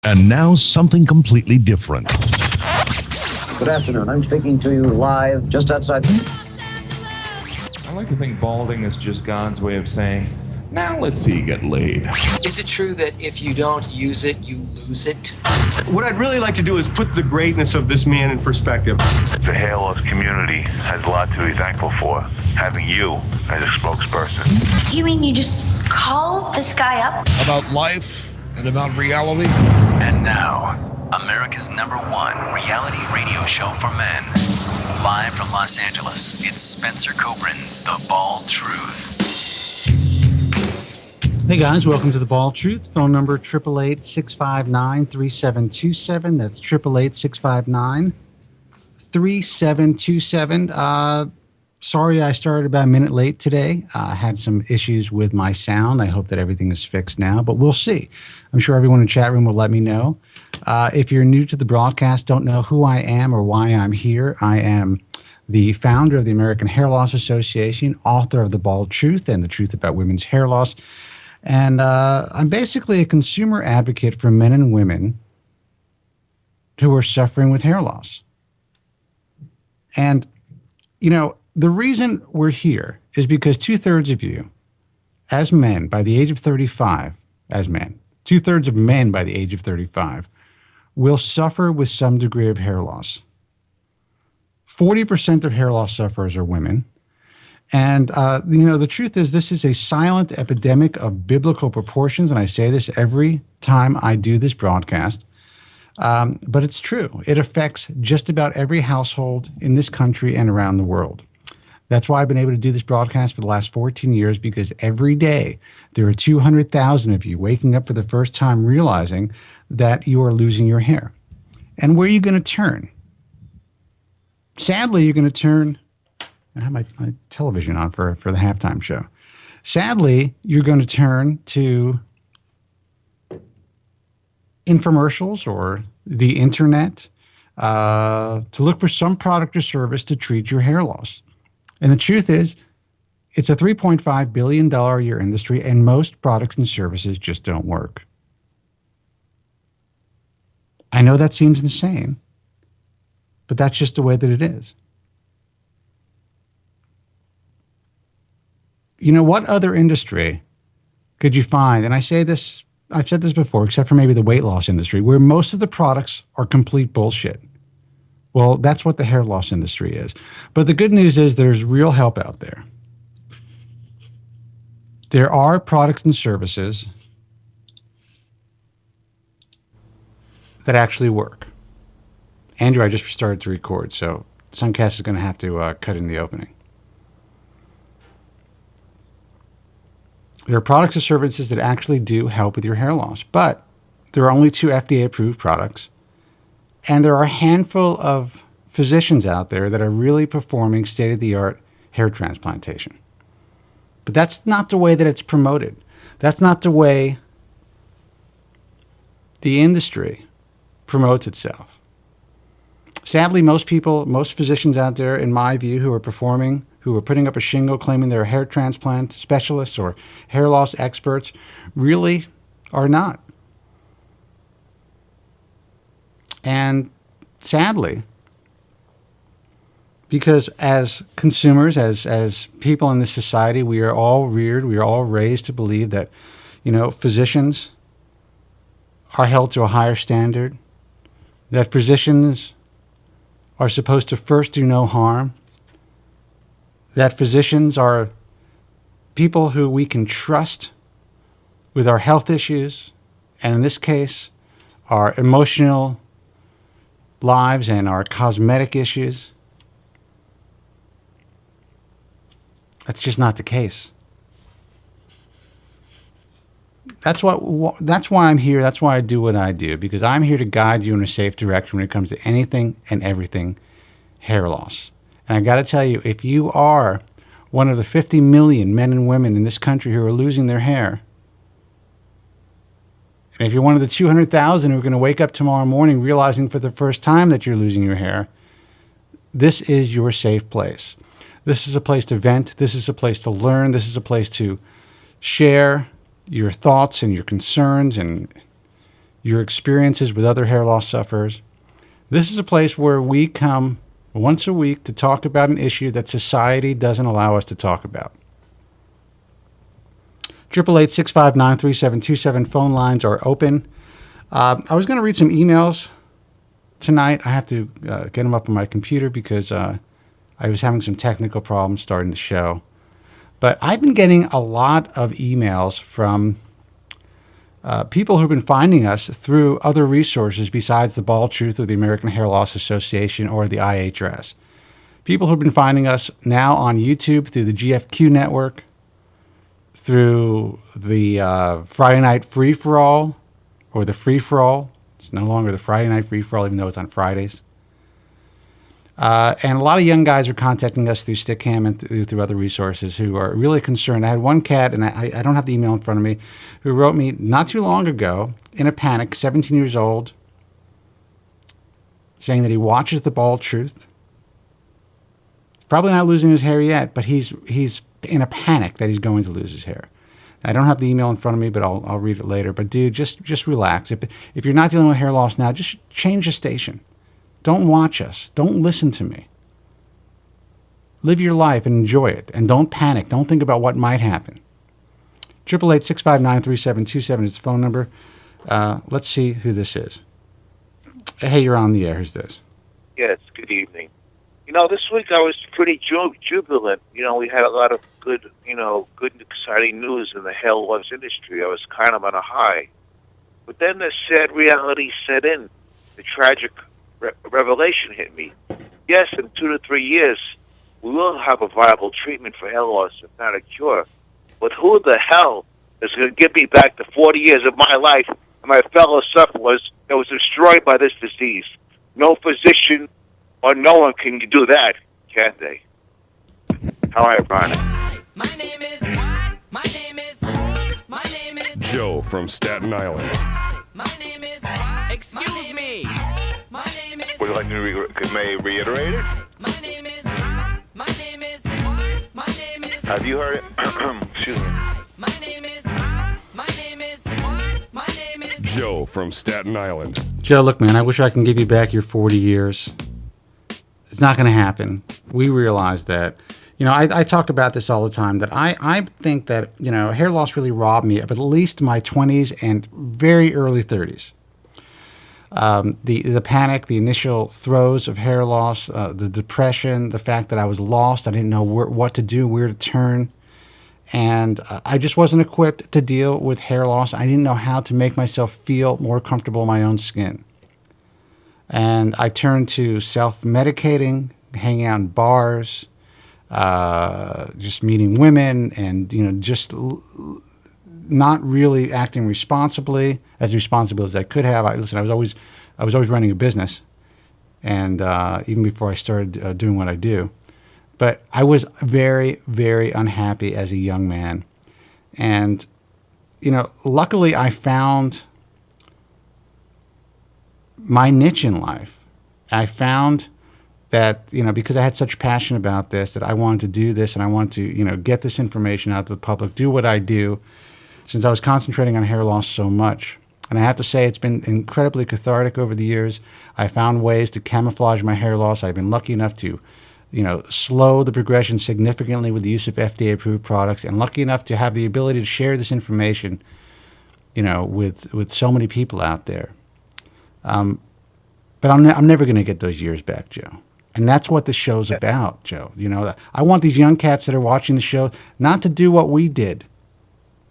And now something completely different. Good afternoon. I'm speaking to you live just outside. I like to think balding is just God's way of saying, now let's see you get laid. Is it true that if you don't use it, you lose it? What I'd really like to do is put the greatness of this man in perspective. The hair loss community has a lot to be thankful for, having you as a spokesperson. You mean you just call this guy up? About life and about reality. And now, America's #1 reality radio show for men. Live from Los Angeles, it's Spencer Kobren's The Bald Truth. Hey guys, welcome to The Bald Truth. Phone number 888-659-3727. That's 888-659-3727. Sorry I started about a minute late today. I had some issues with my sound. I hope that everything is fixed now, but we'll see. I'm sure everyone in the chat room will let me know. If you're new to the broadcast, don't know who I am or why I'm here, I am the founder of the American Hair Loss Association, author of The Bald Truth and the Truth About Women's Hair Loss. And I'm basically a consumer advocate for men and women who are suffering with hair loss. And, you know, the reason we're here is because 2/3 of you, as men, by the age of 35, as men, 2/3 of men by the age of 35 will suffer with some degree of hair loss. 40% of hair loss sufferers are women. And, the truth is this is a silent epidemic of biblical proportions. And I say this every time I do this broadcast. But it's true. It affects just about every household in this country and around the world. That's why I've been able to do this broadcast for the last 14 years, because every day there are 200,000 of you waking up for the first time realizing that you are losing your hair. And where are you going to turn? Sadly, you're going to turn. I have my television on for the halftime show. Sadly, you're going to turn to infomercials or the internet to look for some product or service to treat your hair loss. And the truth is, it's a $3.5 billion a year industry, and most products and services just don't work. I know that seems insane, but that's just the way that it is. You know, what other industry could you find, and I say this, I've said this before, except for maybe the weight loss industry, where most of the products are complete bullshit? Well, that's what the hair loss industry is. But the good news is there's real help out there. There are products and services that actually work. Andrew, I just started to record, so Suncast is going to have to cut in the opening. There are products and services that actually do help with your hair loss, but there are only 2 FDA-approved products, and there are a handful of physicians out there that are really performing state-of-the-art hair transplantation. But that's not the way that it's promoted. That's not the way the industry promotes itself. Sadly, most physicians out there, in my view, who are putting up a shingle claiming they're hair transplant specialists or hair loss experts, really are not. And sadly, because as consumers, as people in this society, we are all raised to believe that, physicians are held to a higher standard, that physicians are supposed to first do no harm, that physicians are people who we can trust with our health issues, and in this case, our emotional lives and our cosmetic issues. That's just not the case. That's why I'm here. That's why I do what I do, because I'm here to guide you in a safe direction when it comes to anything and everything hair loss. And I got to tell you, if you are one of the 50 million men and women in this country who are losing their hair, and if you're one of the 200,000 who are going to wake up tomorrow morning realizing for the first time that you're losing your hair, this is your safe place. This is a place to vent. This is a place to learn. This is a place to share your thoughts and your concerns and, your experiences with other hair loss sufferers. This is a place where we come once a week to talk about an issue that society doesn't allow us to talk about. 888-659-3727 phone lines are open. I was going to read some emails tonight. I have to get them up on my computer because I was having some technical problems starting the show. But I've been getting a lot of emails from people who've been finding us through other resources besides the Bald Truth or the American Hair Loss Association or the IHRS. People who've been finding us now on YouTube through the GFQ network, through the Friday Night Free-For-All or the Free-For-All. It's no longer the Friday Night Free-For-All, even though it's on Fridays. And a lot of young guys are contacting us through Stickam and through other resources who are really concerned. I had one cat, and I don't have the email in front of me, who wrote me not too long ago in a panic, 17 years old, saying that he watches The Bald Truth. He's probably not losing his hair yet, but he's in a panic that he's going to lose his hair. I don't have the email in front of me, but I'll read it later. But dude, just relax. If you're not dealing with hair loss now, just change the station. Don't watch us. Don't listen to me. Live your life and enjoy it. And don't panic. Don't think about what might happen. 888-659-3727 is the phone number. Let's see who this is. Hey, you're on the air. Who's this? Yes, good evening. This week I was pretty jubilant. We had a lot of good and exciting news in the hair loss industry. I was kind of on a high. But then the sad reality set in. The tragic revelation hit me. Yes, in 2 to 3 years, we will have a viable treatment for hair loss, if not a cure. But who the hell is going to give me back the 40 years of my life and my fellow sufferers that was destroyed by this disease? No physician or no one can do that, can they? How ironic. My name is Joe from Staten Island. My name is excuse me. My name is Would you like to may reiterate it? My name is Have you heard it? Excuse me. My name is Joe from Staten Island. Joe, look, man, I wish I can give you back your 40 years. It's not going to happen. We realize that. I talk about this all the time, that I think that, hair loss really robbed me of at least my 20s and very early 30s. The panic, the initial throes of hair loss, the depression, the fact that I was lost. I didn't know what to do, where to turn. And I just wasn't equipped to deal with hair loss. I didn't know how to make myself feel more comfortable in my own skin. And I turned to self-medicating, hanging out in bars, just meeting women, and just not really acting responsibly as I could have. I was always running a business, and even before I started doing what I do. But I was very, very unhappy as a young man. And, luckily I found my niche in life. I found that, because I had such passion about this, that I wanted to do this and I wanted to, get this information out to the public, do what I do, since I was concentrating on hair loss so much. And I have to say, it's been incredibly cathartic over the years. I found ways to camouflage my hair loss. I've been lucky enough to slow the progression significantly with the use of FDA-approved products, and lucky enough to have the ability to share this information, with so many people out there. But I'm never going to get those years back, Joe. And that's what the show's about, Joe. I want these young cats that are watching the show not to do what we did,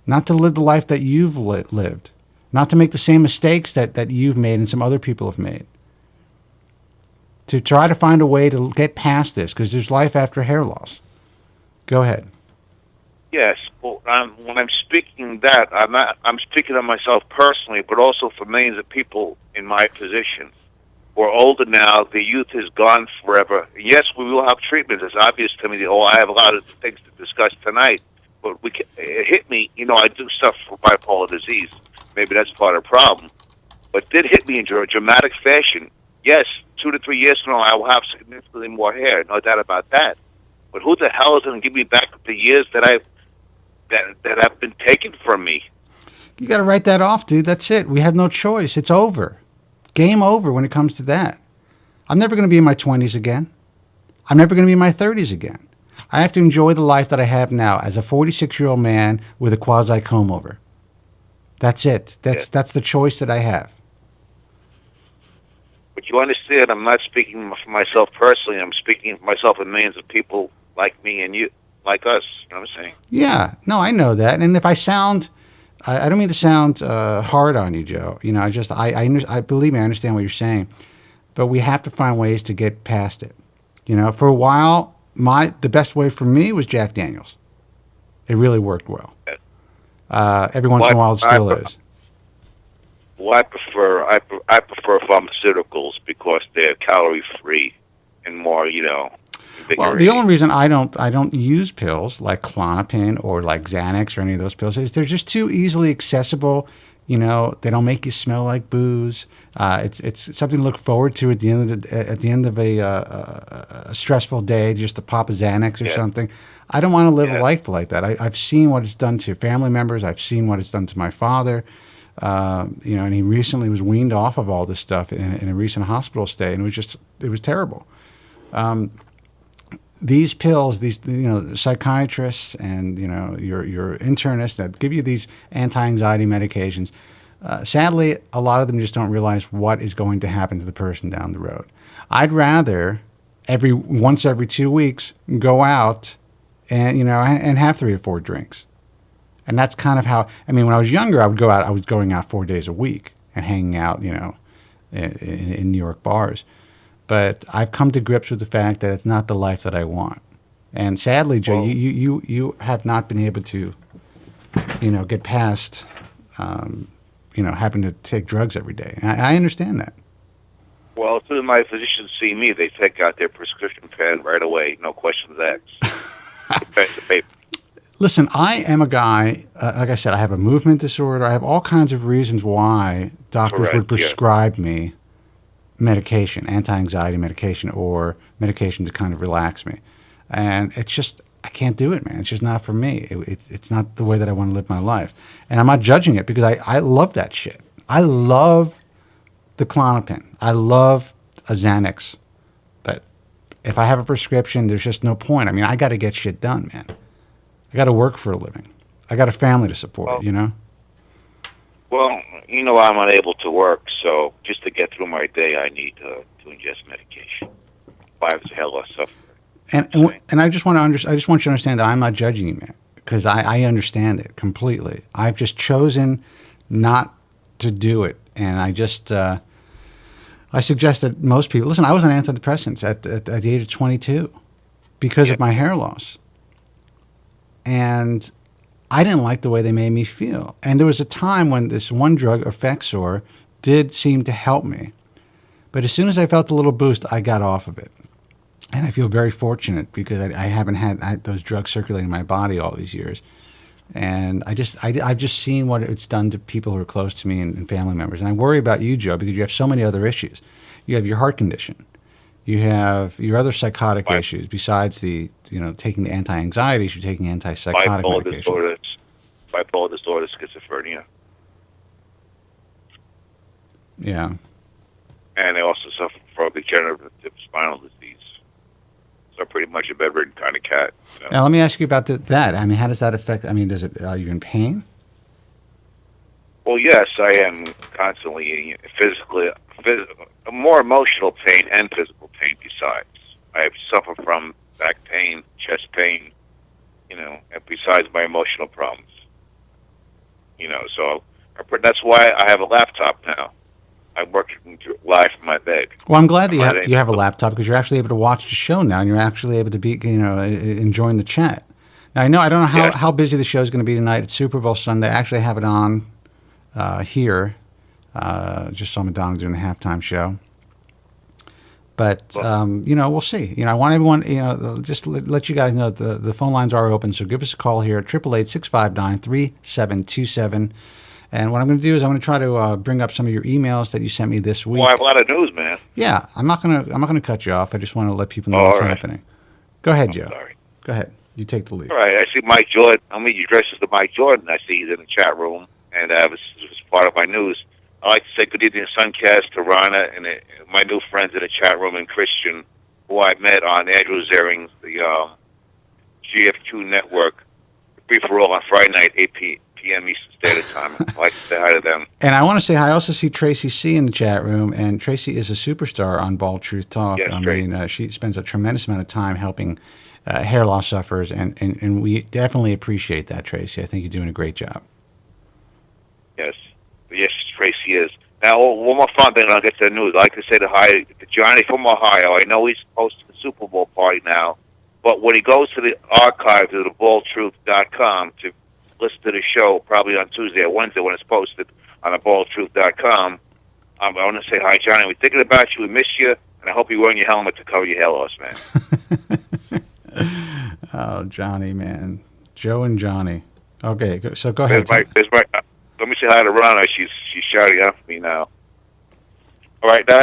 not to live the life that you've lived, not to make the same mistakes that you've made and some other people have made. To try to find a way to get past this, because there's life after hair loss. Go ahead. Yes, well, when I'm speaking that, I'm speaking of myself personally, but also for millions of people in my position. We're older now. The youth is gone forever. Yes, we will have treatments. It's obvious to me that, I have a lot of things to discuss tonight. But it hit me, I do suffer from bipolar disease. Maybe that's part of the problem. But it did hit me in a dramatic fashion. Yes, 2 to 3 years from now, I will have significantly more hair. No doubt about that. But who the hell is going to give me back the years that have been taken from me? You got to write that off, dude. That's it. We have no choice. It's over. Game over when it comes to that. I'm never going to be in my 20s again. I'm never going to be in my 30s again. I have to enjoy the life that I have now as a 46-year-old man with a quasi comb over. That's it. That's the choice that I have. But you understand, I'm not speaking for myself personally. I'm speaking for myself and millions of people like me and you, like us. You know what I'm saying? Yeah. No, I know that. And if I sound, I don't mean to sound hard on you, Joe. You know, I believe me, I understand what you're saying. But we have to find ways to get past it. You know, for a while, the best way for me was Jack Daniels. It really worked well. Every once in a while, it still is. Well, I prefer pharmaceuticals because they're calorie free and more, you know. Well, the only reason I don't use pills like Klonopin or like Xanax or any of those pills is they're just too easily accessible. You know, they don't make you smell like booze. It's something to look forward to at the end of a stressful day, just to pop a Xanax or something. I don't want to live a life like that. I've seen what it's done to family members. I've seen what it's done to my father. You know, and he recently was weaned off of all this stuff in a recent hospital stay, and it was terrible. These pills, psychiatrists and your internists that give you these anti-anxiety medications, sadly, a lot of them just don't realize what is going to happen to the person down the road. I'd rather once every 2 weeks go out and have 3 or 4 drinks. And that's kind of how, when I was younger, I was going out 4 days a week and hanging out, in New York bars. But I've come to grips with the fact that it's not the life that I want. And sadly, Joe, you have not been able to, get past, having to take drugs every day. And I understand that. Well, as soon as my physicians see me, they take out their prescription pen right away. No questions asked. Pen to paper. Listen, I am a guy, like I said, I have a movement disorder. I have all kinds of reasons why doctors would prescribe me medication, anti-anxiety medication, or medication to kind of relax me. And it's just, I can't do it, man. It's just not for me. It's not the way that I want to live my life. And I'm not judging it because I love that shit. I love the Klonopin. I love a Xanax. But if I have a prescription, there's just no point. I got to get shit done, man. I got to work for a living. I got a family to support, Well, I'm unable to work, so just to get through my day, I need to ingest medication. Why the hell I suffer? And I just want to I just want you to understand that I'm not judging you, man, because I understand it completely. I've just chosen not to do it, and I just I suggest that most people listen. I was on antidepressants at the age of 22 because of my hair loss. And I didn't like the way they made me feel. And there was a time when this one drug, Effexor, did seem to help me. But as soon as I felt a little boost, I got off of it. And I feel very fortunate because I haven't had those drugs circulating in my body all these years. And I've just seen what it's done to people who are close to me and family members. And I worry about you, Joe, because you have so many other issues. You have your heart condition. You have your other psychotic issues besides taking the anti-anxieties. You're taking antipsychotic medication. Bipolar disorder, schizophrenia. Yeah. And I also suffer from degenerative spinal disease. So pretty much a bedridden kind of cat. Now let me ask you about that. How does that affect? Are you in pain? Well, yes, I am constantly physically, more emotional pain and physical pain besides. I suffer from back pain, chest pain, and besides my emotional problems. So that's why I have a laptop now. I work live from my bed. Well, I'm glad that you have a laptop because you're actually able to watch the show now, and you're actually able to be, enjoying the chat. Now, I don't know how busy the show is going to be tonight. It's Super Bowl Sunday. I actually have it on here. Just saw Madonna doing the halftime show. But, we'll see. I want everyone, just let you guys know the phone lines are open. So give us a call here at 888-659-3727. And what I'm going to do is I'm going to try to bring up some of your emails that you sent me this week. Well, I have a lot of news, man. Yeah, I'm not going to cut you off. I just want to let people know what's happening. Go ahead, Joe. Sorry. Go ahead. You take the lead. All right. I see Mike Jordan. He dresses to Mike Jordan. I see he's in the chat room. and this was part of my news. I'd like to say good evening, Suncast, to Rana, and my new friends in the chat room, and Christian, who I met on Andrew Zering's, the GFQ network, free for all on Friday night, 8 p.m. Eastern Standard Time. I'd like to say hi to them. And I want to say I also see Tracy C in the chat room, and Tracy is a superstar on Bald Truth Talk. Yes, I mean, she spends a tremendous amount of time helping hair loss sufferers, and we definitely appreciate that, Tracy. I think you're doing a great job. Yes, Tracy is. Now, one more fun thing, and I'll get to the news. I'd like to say hi to Johnny from Ohio. I know he's hosting the Super Bowl party now, but when he goes to the archives of thebaldtruth.com to listen to the show, probably on Tuesday or Wednesday when it's posted on thebaldtruth.com, I want to say hi, Johnny. We're thinking about you. We miss you, and I hope you're wearing your helmet to cover your hair loss, man. Oh, Johnny, man. Joe and Johnny. Okay, so go ahead. Let me say hi to Rana. She's shouting out for me now. All right, now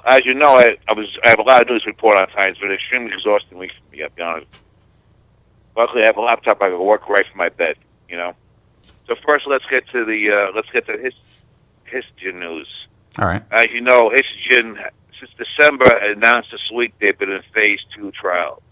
as you know, I have a lot of news to report on tonight. It's been an extremely exhausting week for me, I'll be honest. Luckily, I have a laptop. I can work right from my bed, you know. So first, let's get to Histogen news. All right. As you know, Histogen since December announced this week they've been in phase 2 trials,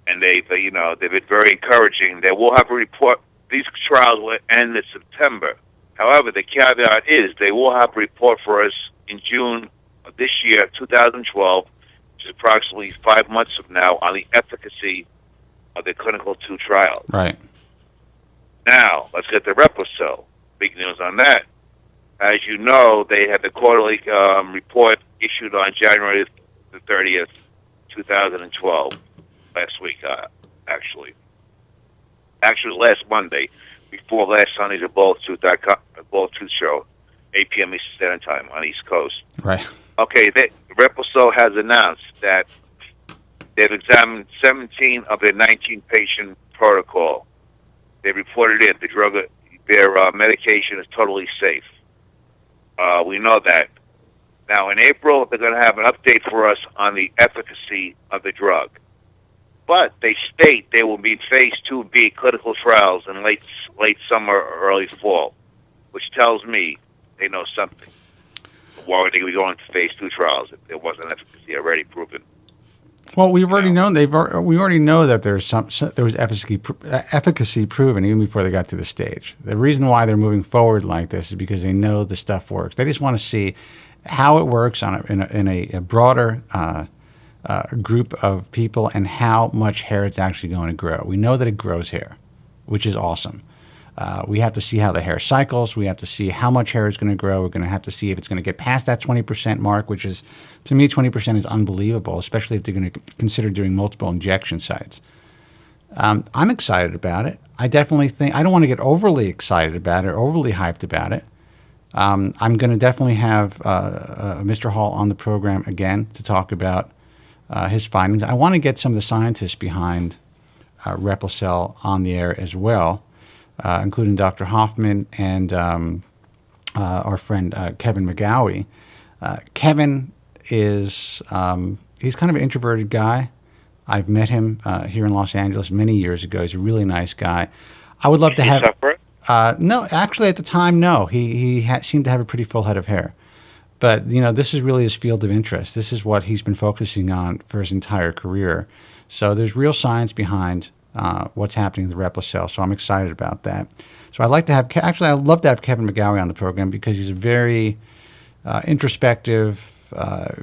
and they've been very encouraging. They will have a report. These trials will end in September. However, the caveat is they will have a report for us in June of this year, 2012, which is approximately 5 months from now, on the efficacy of the clinical 2 trials. Right. Now, let's get to Replicel. Big news on that. As you know, they had the quarterly report issued on January the 30th, 2012, last week, actually. Actually, it was last Monday, before last Sunday's Bald Truth show, 8 p.m. Eastern Standard Time on East Coast. Right. Okay, Replicel has announced that they've examined 17 of their 19-patient protocol. They reported in their medication is totally safe. We know that. Now, in April, they're going to have an update for us on the efficacy of the drug. But they state they will be phase 2B clinical trials in late summer or early fall, which tells me they know something. Why would they be going to phase 2 trials if there wasn't efficacy already proven? Well, we've already known we already know that there was efficacy proven even before they got to the stage. The reason why they're moving forward like this is because they know the stuff works. They just want to see how it works in a broader group of people and how much hair it's actually going to grow. We know that it grows hair, which is awesome. We have to see how the hair cycles. We have to see how much hair is going to grow. We're going to have to see if it's going to get past that 20% mark, which is, to me, 20% is unbelievable, especially if they're going to consider doing multiple injection sites. I'm excited about it. I definitely think, I don't want to get overly excited about it or overly hyped about it. I'm going to definitely have Mr. Hall on the program again to talk about his findings. I want to get some of the scientists behind Replicel on the air as well, including Dr. Hoffman and our friend Kevin McGowie. Kevin is he's kind of an introverted guy. I've met him here in Los Angeles many years ago. He's a really nice guy. I would love to have. No, actually, at the time, no. He seemed to have a pretty full head of hair. But, you know, this is really his field of interest. This is what he's been focusing on for his entire career. So there's real science behind what's happening in the Replicel. So I'm excited about that. So I'd like to have, actually, I'd love to have Kevin McGowie on the program because he's a very introspective,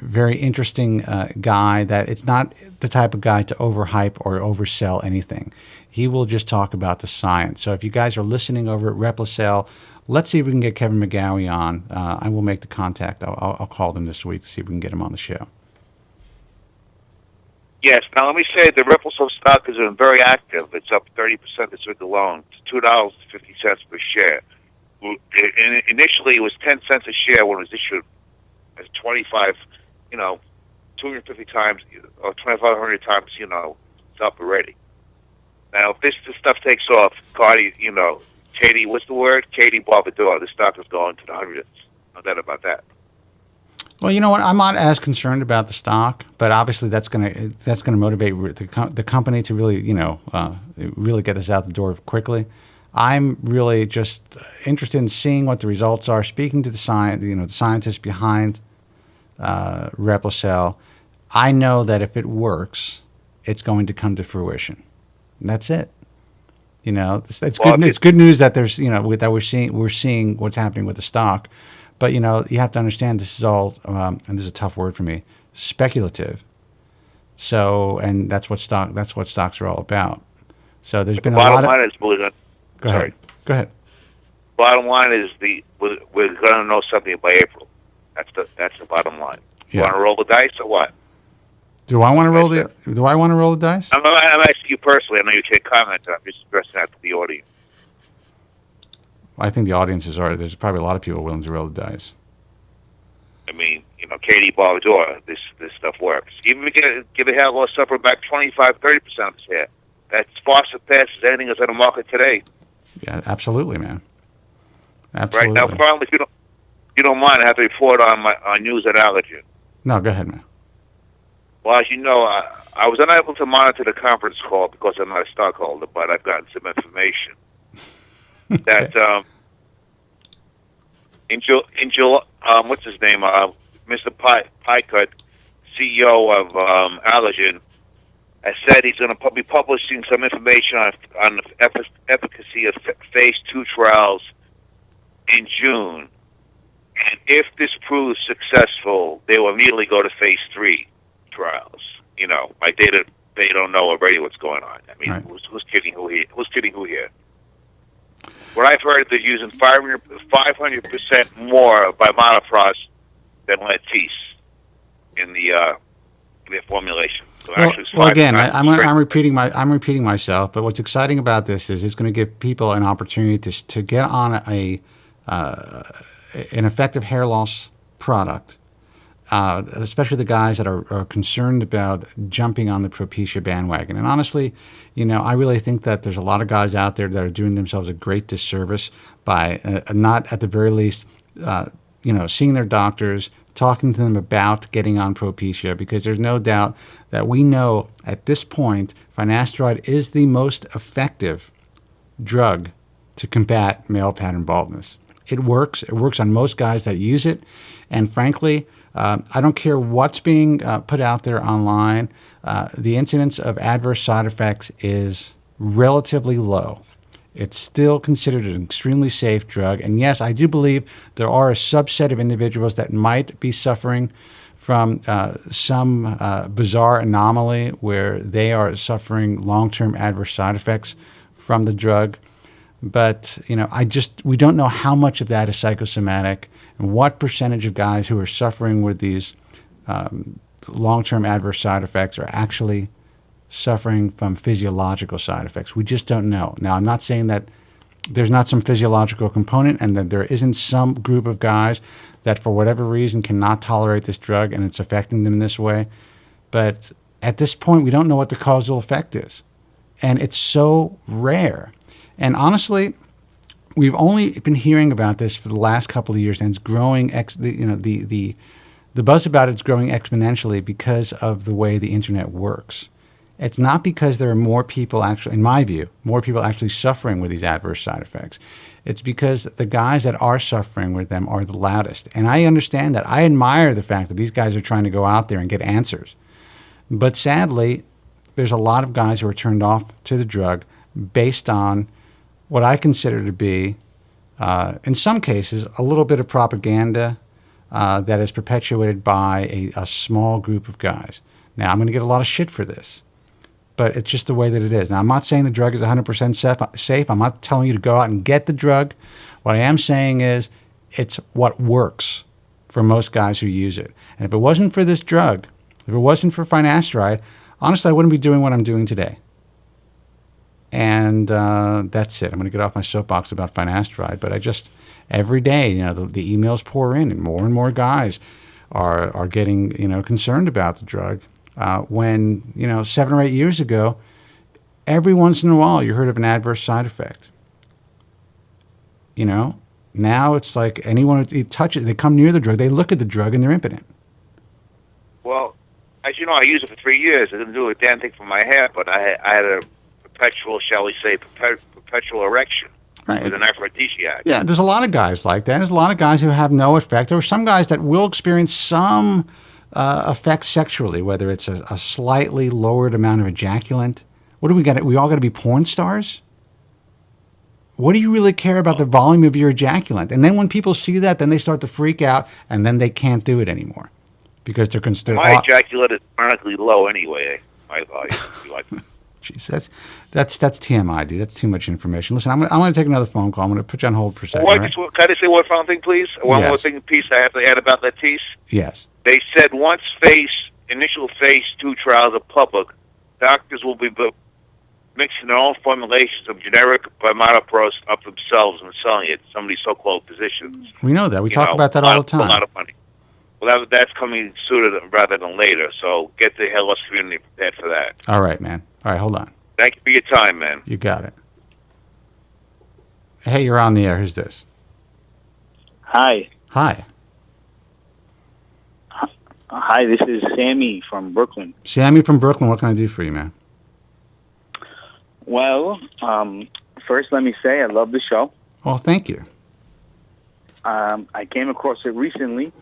very interesting guy that it's not the type of guy to overhype or oversell anything. He will just talk about the science. So if you guys are listening over at Replicel, let's see if we can get Kevin McGowie on. I will make the contact. I'll call them this week to see if we can get him on the show. Yes. Now, let me say the Replicel stock has been very active. It's up 30% this week alone to $2.50 per share. Initially, it was 10 cents a share when it was issued as 250 times or 2,500 times, it's up already. Now, if this stuff takes off, Katie, what's the word? Katie Barbador, the stock is going to the hundreds. No doubt about that. Well, you know what? I'm not as concerned about the stock, but obviously that's gonna motivate the company to really, really get this out the door quickly. I'm really just interested in seeing what the results are, speaking to the scientists behind Replicel. I know that if it works, it's going to come to fruition. And that's it. It's good. It's good news that there's that we're seeing what's happening with the stock, but you have to understand this is all and this is a tough word for me, speculative. So, and that's what stocks are all about. So there's been a lot of. Bottom line is, believe it. Go ahead. Go ahead. Bottom line is we're going to know something by April. That's the bottom line. You want to roll the dice or what? Do I want to roll the dice? I'm asking you personally. I know you can't comment. I'm just addressing that to the audience. I think the audience is already. There's probably a lot of people willing to roll the dice. I mean, Katie Baldor, this stuff works. Even if you give a hair loss suffer back 25, 30% of his hair. That's far surpasses anything that's on the market today. Yeah, absolutely, man. Absolutely. Right now, finally, if you don't mind, I have to report on news at Allergen. No, go ahead, man. Well, as you know, I was unable to monitor the conference call because I'm not a stockholder, but I've gotten some information that in July, what's his name, Mr. Picard, CEO of Allergen, has said he's going to be publishing some information on the efficacy of phase 2 trials in June. And if this proves successful, they will immediately go to phase 3 trials. My data, they don't know already what's going on. I mean, right. who's kidding who here? Who's kidding who here? What I've heard, they're using 500% more by monofrost than Latisse in their formulation. So well, again, I'm repeating myself. But what's exciting about this is it's going to give people an opportunity to get on an effective hair loss product. Especially the guys that are concerned about jumping on the Propecia bandwagon. And honestly, I really think that there's a lot of guys out there that are doing themselves a great disservice by not, at the very least, seeing their doctors, talking to them about getting on Propecia, because there's no doubt that we know at this point Finasteride is the most effective drug to combat male pattern baldness. It works. It works on most guys that use it. And frankly, I don't care what's being put out there online. The incidence of adverse side effects is relatively low. It's still considered an extremely safe drug. And yes, I do believe there are a subset of individuals that might be suffering from some bizarre anomaly where they are suffering long-term adverse side effects from the drug. But, we don't know how much of that is psychosomatic and what percentage of guys who are suffering with these long-term adverse side effects are actually suffering from physiological side effects. We just don't know. Now, I'm not saying that there's not some physiological component and that there isn't some group of guys that for whatever reason cannot tolerate this drug and it's affecting them in this way. But at this point, we don't know what the causal effect is. And it's so rare. And honestly, we've only been hearing about this for the last couple of years, and it's growing. The buzz about it's growing exponentially because of the way the internet works. It's not because there are more people actually, in my view, more people actually suffering with these adverse side effects. It's because the guys that are suffering with them are the loudest. And I understand that. I admire the fact that these guys are trying to go out there and get answers. But sadly, there's a lot of guys who are turned off to the drug based on what I consider to be, in some cases, a little bit of propaganda that is perpetuated by a small group of guys. Now, I'm going to get a lot of shit for this, but it's just the way that it is. Now, I'm not saying the drug is 100% safe. I'm not telling you to go out and get the drug. What I am saying is it's what works for most guys who use it. And if it wasn't for this drug, if it wasn't for Finasteride, honestly, I wouldn't be doing what I'm doing today. And that's it. I'm going to get off my soapbox about Finasteride, but every day, the emails pour in and more guys are getting, concerned about the drug. When, 7 or 8 years ago, every once in a while you heard of an adverse side effect. Now it's like anyone who touches it, they come near the drug, they look at the drug and they're impotent. Well, as you know, I used it for 3 years. I didn't do a damn thing for my hair, but I had a perpetual, shall we say, perpetual erection. Right. With an aphrodisiac. Yeah, there's a lot of guys like that. There's a lot of guys who have no effect. There are some guys that will experience some effect sexually, whether it's a slightly lowered amount of ejaculant. What do we got? We all got to be porn stars? What do you really care about the volume of your ejaculant? And then when people see that, then they start to freak out, and then they can't do it anymore because they're considered. My ejaculate is chronically low anyway. My volume. If you like that. Jeez, that's TMI, dude. That's too much information. Listen, I'm going to take another phone call. I'm going to put you on hold for a second. Can right? I just say one final thing, please? One more thing, piece I have to add about that piece. Yes. They said once initial phase 2 trials are public, doctors will be mixing their own formulations of generic bimatoprost up themselves and selling it to some of these so-called physicians. We know that. We talk about that all the time. A lot of money. Well, that's coming sooner rather than later, so get the hair loss community prepared for that. All right, man. All right, hold on. Thank you for your time, man. You got it. Hey, you're on the air. Who's this? Hi. Hi. Hi, this is Sammy from Brooklyn. Sammy from Brooklyn. What can I do for you, man? Well, first let me say I love the show. Well, thank you. I came across it recently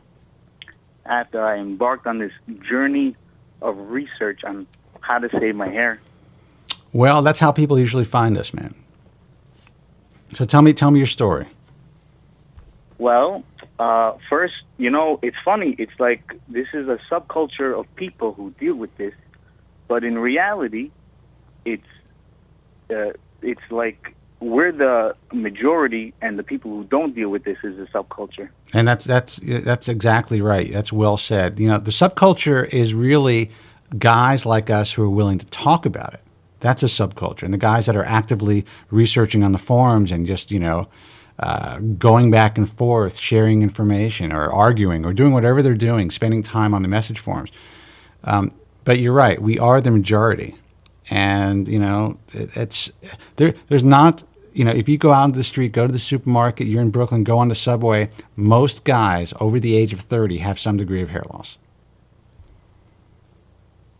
after I embarked on this journey of research on how to save my hair. Well, that's how people usually find us, man. So tell me your story. Well, first, it's funny. It's like this is a subculture of people who deal with this, but in reality, it's like we're the majority, and the people who don't deal with this is a subculture. And that's exactly right. That's well said. The subculture is really guys like us who are willing to talk about it. That's a subculture. And the guys that are actively researching on the forums and just, going back and forth, sharing information or arguing or doing whatever they're doing, spending time on the message forums. But you're right. We are the majority. And, there's not, if you go out into the street, go to the supermarket, you're in Brooklyn, go on the subway, most guys over the age of 30 have some degree of hair loss.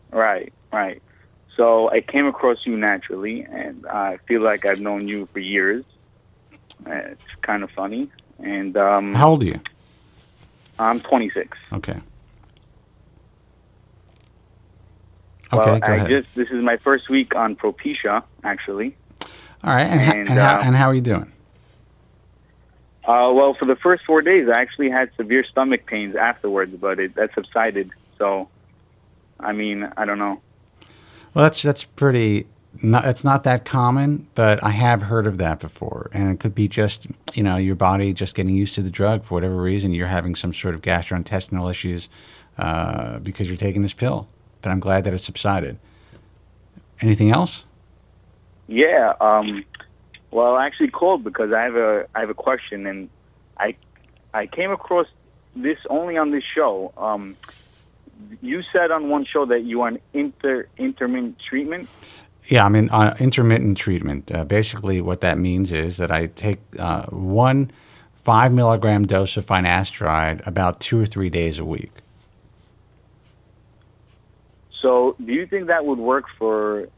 Right. So I came across you naturally, and I feel like I've known you for years. It's kind of funny. And how old are you? I'm 26. Okay. Well, go ahead. This is my first week on Propecia, actually. All right, and how are you doing? Well, for the first 4 days, I actually had severe stomach pains afterwards, but that subsided. So, I don't know. Well, that's pretty. It's not that common, but I have heard of that before, and it could be just your body just getting used to the drug for whatever reason. You're having some sort of gastrointestinal issues because you're taking this pill. But I'm glad that it subsided. Anything else? Yeah. Well, I actually called because I have a question, and I came across this only on this show. You said on one show that you are on intermittent treatment. Yeah, I'm in intermittent treatment. Basically, what that means is that I take 1 5 milligram dose of finasteride about 2 or 3 days a week. So, do you think that would work for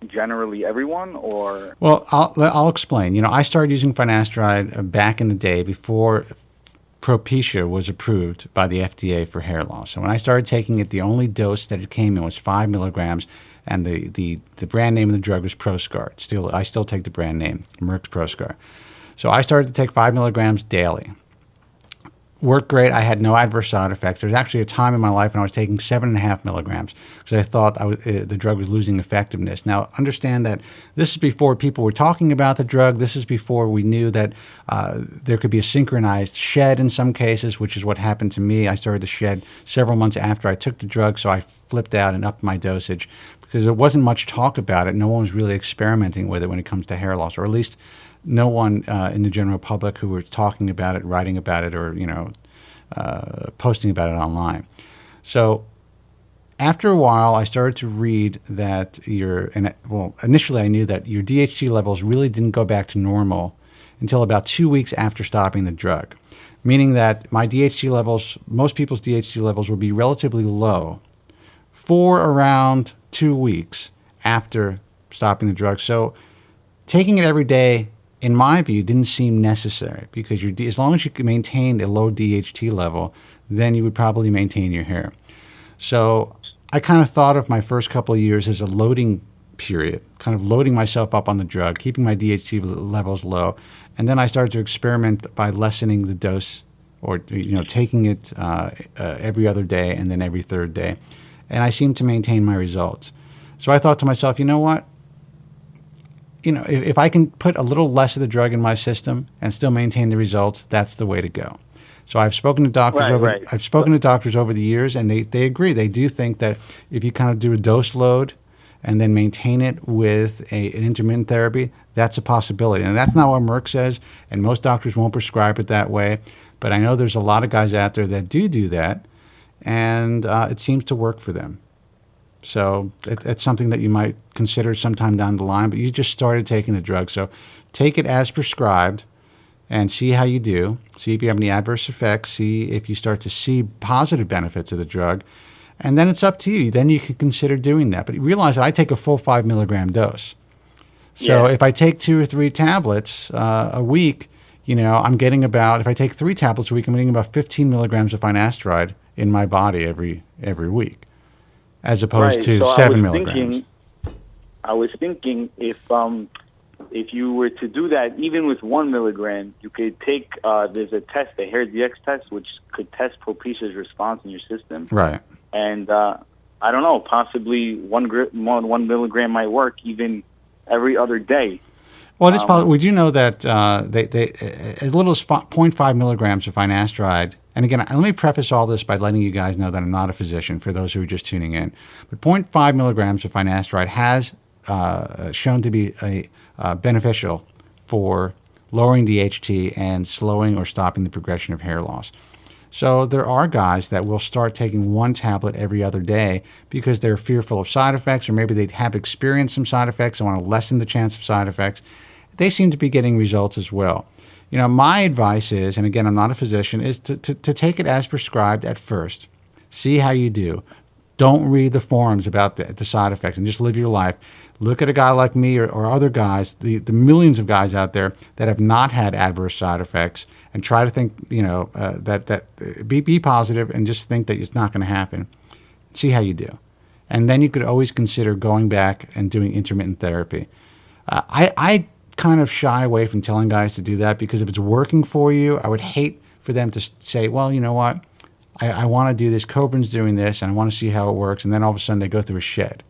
generally everyone, or? Well, I'll explain. I started using finasteride back in the day before Propecia was approved by the FDA for hair loss. So when I started taking it, the only dose that it came in was 5 milligrams, and the brand name of the drug was Proscar. I still take the brand name, Merck's Proscar. So I started to take 5 milligrams daily. Worked great. I had no adverse side effects. There was actually a time in my life when I was taking 7.5 milligrams because I thought the drug was losing effectiveness. Now, understand that this is before people were talking about the drug. This is before we knew that there could be a synchronized shed in some cases, which is what happened to me. I started to shed several months after I took the drug, so I flipped out and upped my dosage because there wasn't much talk about it. No one was really experimenting with it when it comes to hair loss, or at least no one in the general public who was talking about it, writing about it, or posting about it online. So after a while, I started to read that initially I knew that your DHT levels really didn't go back to normal until about 2 weeks after stopping the drug, meaning that my DHT levels, most people's DHT levels, will be relatively low for around 2 weeks after stopping the drug. So taking it every day, in my view, didn't seem necessary because as long as you can maintain a low DHT level, then you would probably maintain your hair. So I kind of thought of my first couple of years as a loading period, kind of loading myself up on the drug, keeping my DHT levels low, and then I started to experiment by lessening the dose, or taking it every other day and then every third day, and I seemed to maintain my results. So I thought to myself, you know what? If I can put a little less of the drug in my system and still maintain the results, that's the way to go. So I've spoken to doctors I've spoken to doctors over the years, and they agree. They do think that if you kind of do a dose load and then maintain it with an intermittent therapy, that's a possibility. And that's not what Merck says, and most doctors won't prescribe it that way. But I know there's a lot of guys out there that do that, and it seems to work for them. So it's something that you might consider sometime down the line, but you just started taking the drug. So take it as prescribed and see how you do. See if you have any adverse effects. See if you start to see positive benefits of the drug. And then it's up to you. Then you can consider doing that. But realize that I take a full 5 milligram dose. So if I take 2 or 3 tablets a week, I'm getting if I take 3 tablets a week, I'm getting about 15 milligrams of finasteride in my body every week, as opposed to 7 milligrams. I was thinking if you were to do that, even with 1 milligram, you could take, there's a test, the Hair DX test, which could test Propitia's response in your system. Right. And I don't know, possibly 1 milligram might work even every other day. Well, it is possible. We do know that they as little as 0.5 milligrams of finasteride. And again, let me preface all this by letting you guys know that I'm not a physician, for those who are just tuning in. But 0.5 milligrams of finasteride has shown to be beneficial for lowering DHT and slowing or stopping the progression of hair loss. So there are guys that will start taking 1 tablet every other day because they're fearful of side effects, or maybe they have experienced some side effects and want to lessen the chance of side effects. They seem to be getting results as well. My advice is, and again, I'm not a physician, is to take it as prescribed at first. See how you do. Don't read the forums about the side effects and just live your life. Look at a guy like me or other guys, the millions of guys out there that have not had adverse side effects, and try to think, be positive and just think that it's not going to happen. See how you do. And then you could always consider going back and doing intermittent therapy. I kind of shy away from telling guys to do that because if it's working for you, I would hate for them to say, well, you know what, I want to do this, Kobren's doing this, and I want to see how it works, and then all of a sudden they go through a shed.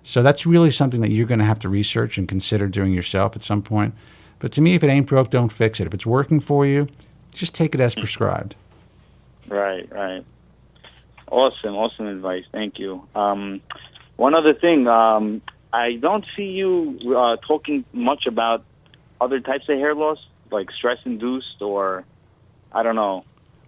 So that's really something that you're going to have to research and consider doing yourself at some point. But to me, if it ain't broke, don't fix it. If it's working for you, just take it as prescribed. Right. Awesome advice. Thank you. One other thing, I don't see you talking much about other types of hair loss, like stress-induced, or I don't know.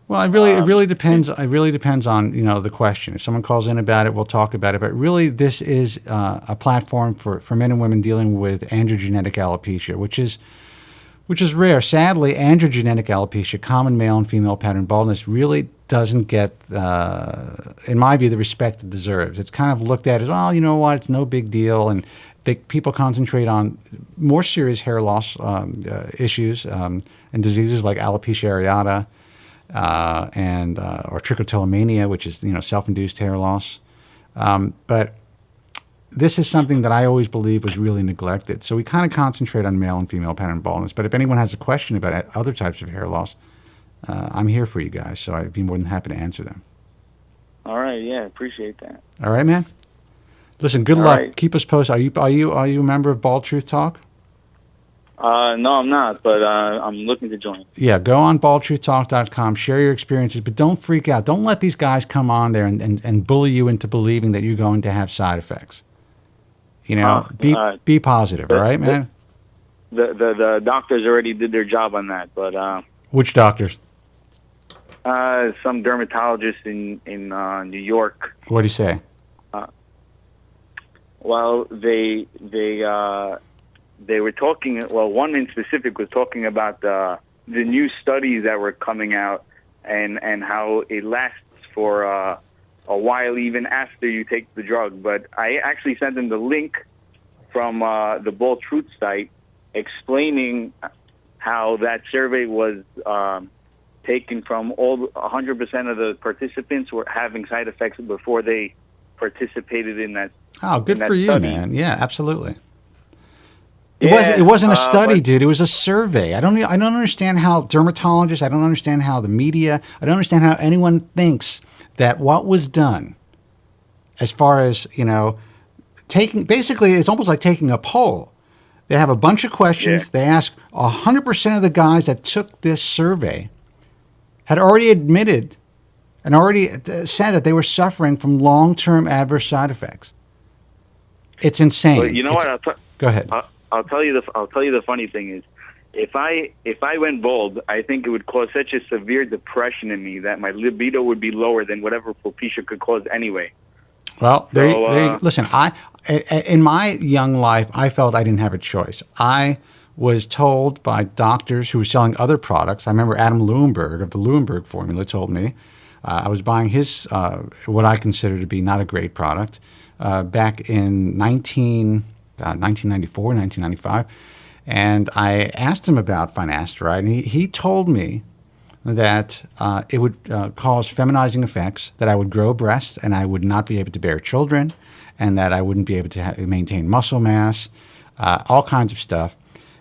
Well, it really depends. It really depends on the question. If someone calls in about it, we'll talk about it. But really, this is a platform for men and women dealing with androgenetic alopecia, which is rare. Sadly, androgenetic alopecia, common male and female pattern baldness, really doesn't get, in my view, the respect it deserves. It's kind of looked at as, well, you know what, it's no big deal, and people concentrate on more serious hair loss issues and diseases like alopecia areata. Or trichotillomania, which is self-induced hair loss, but this is something that I always believe was really neglected. So we kind of concentrate on male and female pattern baldness. But if anyone has a question about other types of hair loss, I'm here for you guys. So I'd be more than happy to answer them. All right, yeah, appreciate that. All right, man. Listen, good luck. Right. Keep us posted. Are you a member of Bald Truth Talk? No, I'm not, but I'm looking to join. Yeah, go on baldtruthtalk.com, share your experiences, but don't freak out. Don't let these guys come on there and bully you into believing that you're going to have side effects. Be positive, all right, man? The doctors already did their job on that, but... Which doctors? Some dermatologists in New York. What do you say? Well, they were talking. Well, one in specific was talking about the new studies that were coming out and how it lasts for a while even after you take the drug. But I actually sent them the link from the Bald Truth site, explaining how that survey was taken from all 100% of the participants were having side effects before they participated in that. Oh, good for you, study. man. Yeah, absolutely. Yeah, It wasn't a study, but- dude. It was a survey. I don't understand how dermatologists, I don't understand how the media, I don't understand how anyone thinks that what was done as far as, basically it's almost like taking a poll. They have a bunch of questions. Yeah. They ask 100% of the guys that took this survey had already admitted and already said that they were suffering from long-term adverse side effects. It's insane. But you know what? Go ahead. I'll tell you the funny thing is, if I went bald, I think it would cause such a severe depression in me that my libido would be lower than whatever alopecia could cause anyway. Well, listen. In my young life, I felt I didn't have a choice. I was told by doctors who were selling other products. I remember Adam Lewinberg of the Lewinberg formula told me I was buying his what I consider to be not a great product back in 1994, 1995. And I asked him about finasteride, and he told me that it would cause feminizing effects, that I would grow breasts and I would not be able to bear children, and that I wouldn't be able to maintain muscle mass, all kinds of stuff.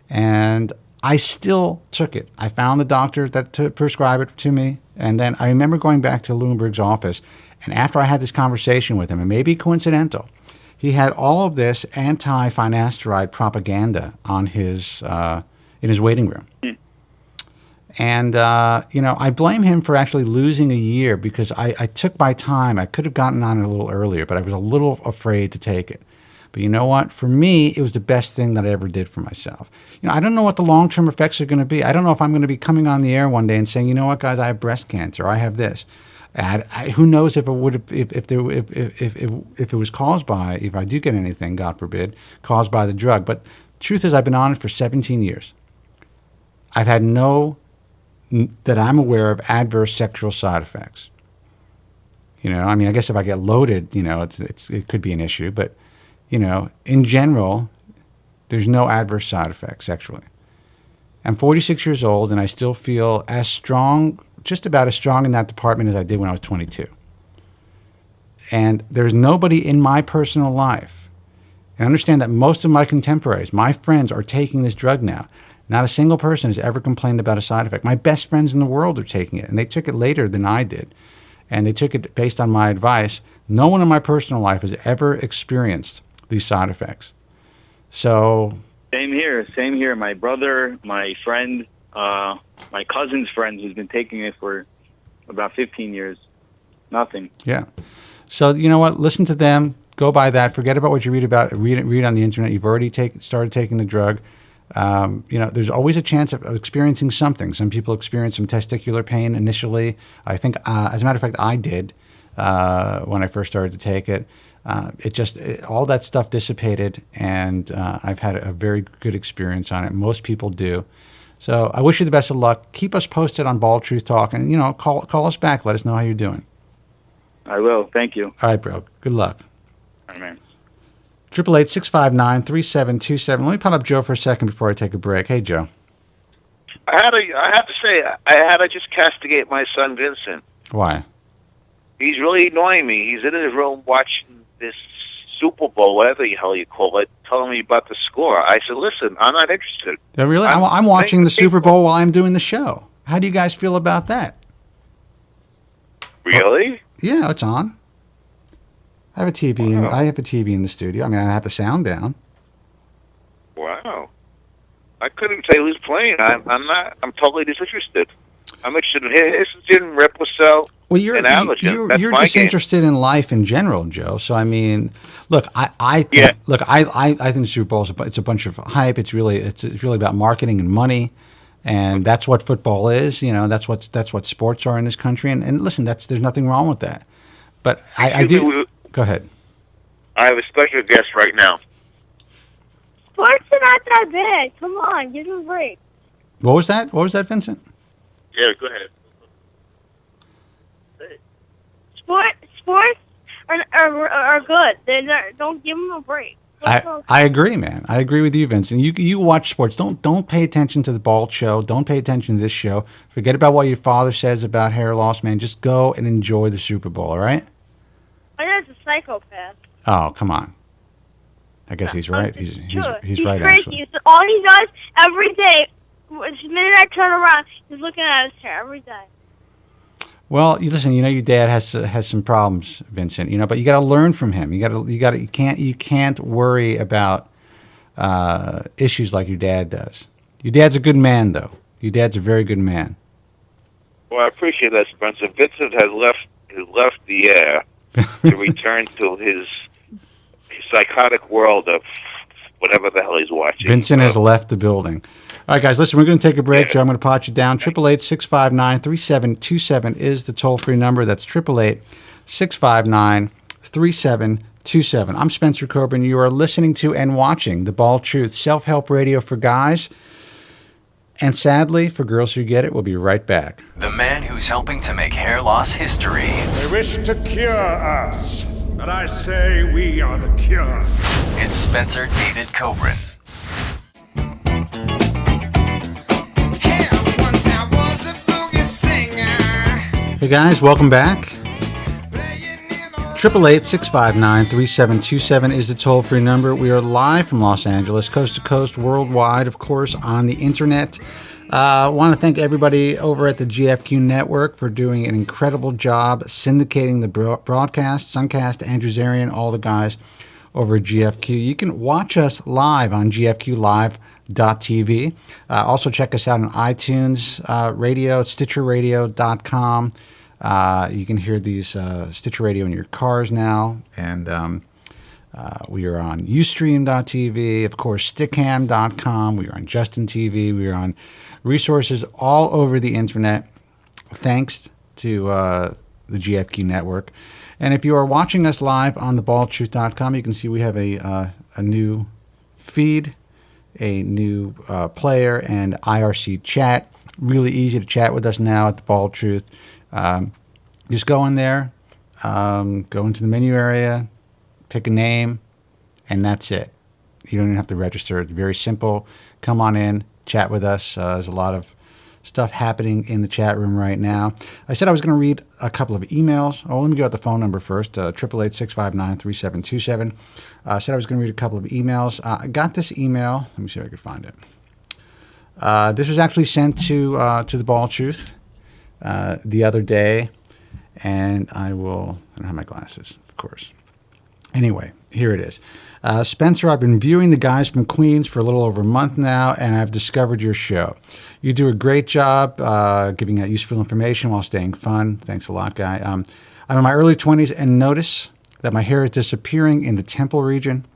And I still took it. I found the doctor that prescribed it to me, and then I remember going back to Lewinberg's office, and after I had this conversation with him, and maybe coincidental, he had all of this anti-finasteride propaganda on his in his waiting room. And, I blame him for actually losing a year because I took my time. I could have gotten on it a little earlier, but I was a little afraid to take it. But you know what? For me, it was the best thing that I ever did for myself. I don't know what the long-term effects are going to be. I don't know if I'm going to be coming on the air one day and saying, you know what, guys, I have breast cancer. I have this. Who knows if it would have, if it was caused by, if I do get anything, God forbid, caused by the drug. But truth is, I've been on it for 17 years. I've had that I'm aware of adverse sexual side effects. I guess if I get loaded, it could be an issue, but in general, there's no adverse side effects sexually. I'm 46 years old, and I still feel as strong, just about as strong in that department as I did when I was 22. And there's nobody in my personal life, and I understand that most of my contemporaries, my friends, are taking this drug now. Not a single person has ever complained about a side effect. My best friends in the world are taking it, and they took it later than I did. And they took it based on my advice. No one in my personal life has ever experienced these side effects. So... Same here. My brother, my friend, my cousin's friend who's been taking it for about 15 years. Nothing. Yeah. So you know what? Listen to them. Go by that. Forget about what you read about. Read on the internet. You've already started taking the drug. There's always a chance of experiencing something. Some people experience some testicular pain initially. I think, as a matter of fact, I did when I first started to take it. All that stuff dissipated, and I've had a very good experience on it. Most people do. So I wish you the best of luck. Keep us posted on Bald Truth Talk, and call us back. Let us know how you're doing. I will. Thank you. All right, bro. Good luck. All right, man. 888-659-3727. Let me put up Joe for a second before I take a break. Hey, Joe. I have to say, I had to just castigate my son Vincent. Why? He's really annoying me. He's in his room watching this Super Bowl, whatever the hell you call it, telling me about the score. I said, listen, I'm not interested. Yeah, really? I'm watching the Super Bowl while I'm doing the show. How do you guys feel about that? Really? Yeah, it's on. I have a TV. Wow. I have a TV in the studio. I have the sound down. Wow. I couldn't tell who's playing. I'm totally disinterested. I'm interested in Replicel. Well, you're disinterested in life in general, Joe. So I mean, look, I think the Super Bowl it's a bunch of hype. It's really about marketing and money, and that's what football is. That's what sports are in this country. And listen, there's nothing wrong with that. But I do. Go ahead. I have a special guest right now. Sports are not that bad. Come on, give them a break. What was that? What was that, Vincent? Yeah, go ahead. Sports are good. Don't give them a break. I agree, man. I agree with you, Vincent. You watch sports. Don't pay attention to the bald show. Don't pay attention to this show. Forget about what your father says about hair loss, man. Just go and enjoy the Super Bowl, all right? My dad's a psychopath. Oh, come on. I guess he's right. He's right, crazy. actually. It's all he does every day. The minute I turn around, he's looking at his hair every day. Well, listen. Your dad has some problems, Vincent. But you got to learn from him. You can't worry about issues like your dad does. Your dad's a good man, though. Your dad's a very good man. Well, I appreciate that, Spencer. Vincent has left the air to return to his psychotic world of whatever the hell he's watching. Vincent has left the building. All right, guys, listen, we're going to take a break. Joe, I'm going to pot you down. 888-659-3727 is the toll-free number. That's 888-659-3727. I'm Spencer Kobren. You are listening to and watching The Bald Truth, self-help radio for guys. And sadly, for girls who get it, we'll be right back. The man who's helping to make hair loss history. They wish to cure us, but I say we are the cure. It's Spencer David Kobren. Hey guys, welcome back. 888-659-3727 is the toll-free number. We are live from Los Angeles, coast to coast, worldwide, of course, on the internet. I want to thank everybody over at the GFQ Network for doing an incredible job syndicating the broadcast. Suncast, Andrew Zarian, all the guys over at GFQ. You can watch us live on GFQLive.tv. Also check us out on iTunes Radio, StitcherRadio.com. You can hear these Stitcher Radio in your cars now. And we are on Ustream.tv, of course, Stickam.com. We are on Justin TV. We are on resources all over the internet, thanks to the GFQ Network. And if you are watching us live on thebaldtruth.com, you can see we have a new feed, a new player, and IRC chat. Really easy to chat with us now at The Bald Truth. Just go in there, go into the menu area, pick a name, and that's it. You don't even have to register. It's very simple. Come on in, chat with us. There's a lot of stuff happening in the chat room right now. I said I was going to read a couple of emails. Oh, let me go out the phone number first, 888-659-3727. I said I was going to read a couple of emails. I got this email. Let me see if I can find it. This was actually sent to the Bald Truth the other day, and I don't have my glasses, of course. Anyway, here it is. Spencer, I've been viewing The Guys from Queens for a little over a month now, and I've discovered your show. You do a great job giving out useful information while staying fun. Thanks a lot, guy. I'm in my early 20s and notice that my hair is disappearing in the temple region.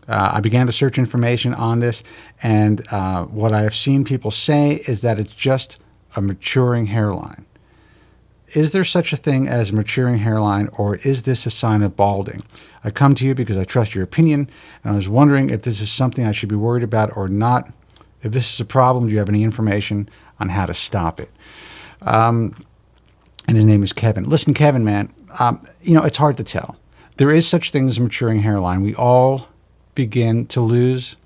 I began to search information on this, and what I have seen people say is that it's just a maturing hairline. Is there such a thing as a maturing hairline, or is this a sign of balding? I come to you because I trust your opinion, and I was wondering if this is something I should be worried about or not. If this is a problem, do you have any information on how to stop it? And his name is Kevin. Listen, Kevin, man, it's hard to tell. There is such thing as a maturing hairline. We all begin to lose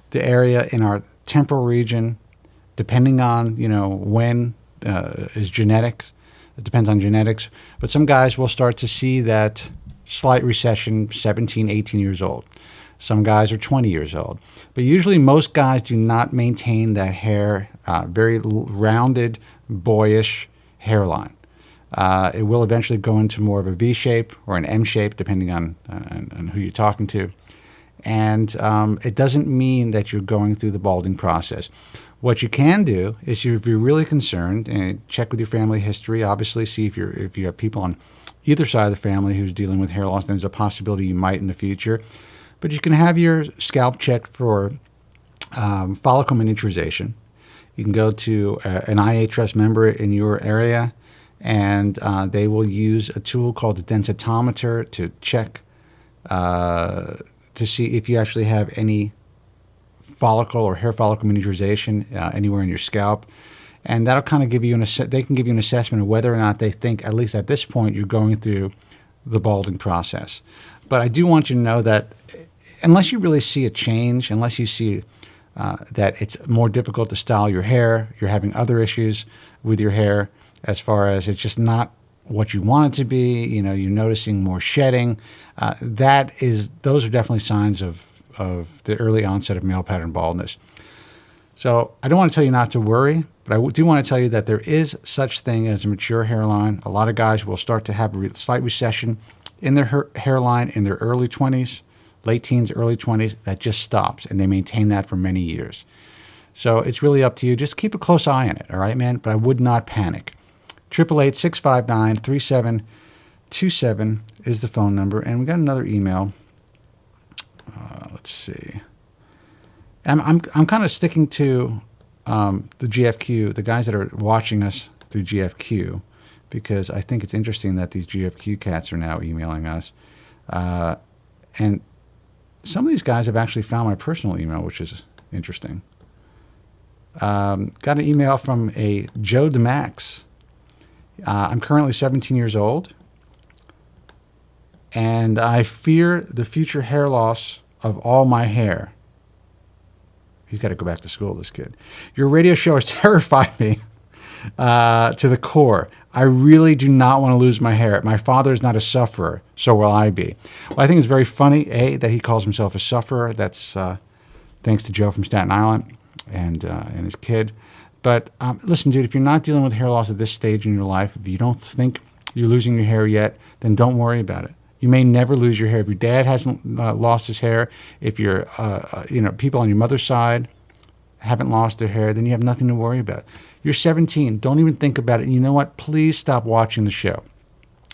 the area in our temporal region, depending on, when is genetics. It depends on genetics. But some guys will start to see that slight recession 17, 18 years old. Some guys are 20 years old. But usually most guys do not maintain that hair, very rounded, boyish hairline. It will eventually go into more of a V shape or an M shape, depending on who you're talking to. And it doesn't mean that you're going through the balding process. What you can do is, if you're really concerned, and check with your family history. Obviously, see if you have people on either side of the family who's dealing with hair loss. Then there's a possibility you might in the future. But you can have your scalp checked for follicle miniaturization. You can go to an IHS member in your area, and they will use a tool called the densitometer to check to see if you actually have any follicle or hair follicle miniaturization anywhere in your scalp, and that'll kind of give you they can give you an assessment of whether or not they think, at least at this point, you're going through the balding process. But I do want you to know that unless you really see a change, unless you see that it's more difficult to style your hair, you're having other issues with your hair as far as it's just not what you want it to be, you know, you're noticing more shedding, those are definitely signs of the early onset of male pattern baldness. So I don't want to tell you not to worry, but I do want to tell you that there is such thing as a mature hairline. A lot of guys will start to have a slight recession in their hairline in their early 20s, late teens, early 20s. That just stops, and they maintain that for many years. So it's really up to you. Just keep a close eye on it, all right, man? But I would not panic. 888-659-3727 is the phone number, and we got another email. Let's see. I'm kind of sticking to the GFQ, the guys that are watching us through GFQ, because I think it's interesting that these GFQ cats are now emailing us. And some of these guys have actually found my personal email, which is interesting. Got an email from a Joe DeMax. I'm currently 17 years old, and I fear the future hair loss of all my hair. He's got to go back to school, this kid. Your radio show has terrified me to the core. I really do not want to lose my hair. My father is not a sufferer, so will I be. Well, I think it's very funny, A, that he calls himself a sufferer. That's thanks to Joe from Staten Island and his kid. But listen, dude, if you're not dealing with hair loss at this stage in your life, if you don't think you're losing your hair yet, then don't worry about it. You may never lose your hair. If your dad hasn't lost his hair, if your people on your mother's side haven't lost their hair, then you have nothing to worry about. You're 17. Don't even think about it. And you know what? Please stop watching the show.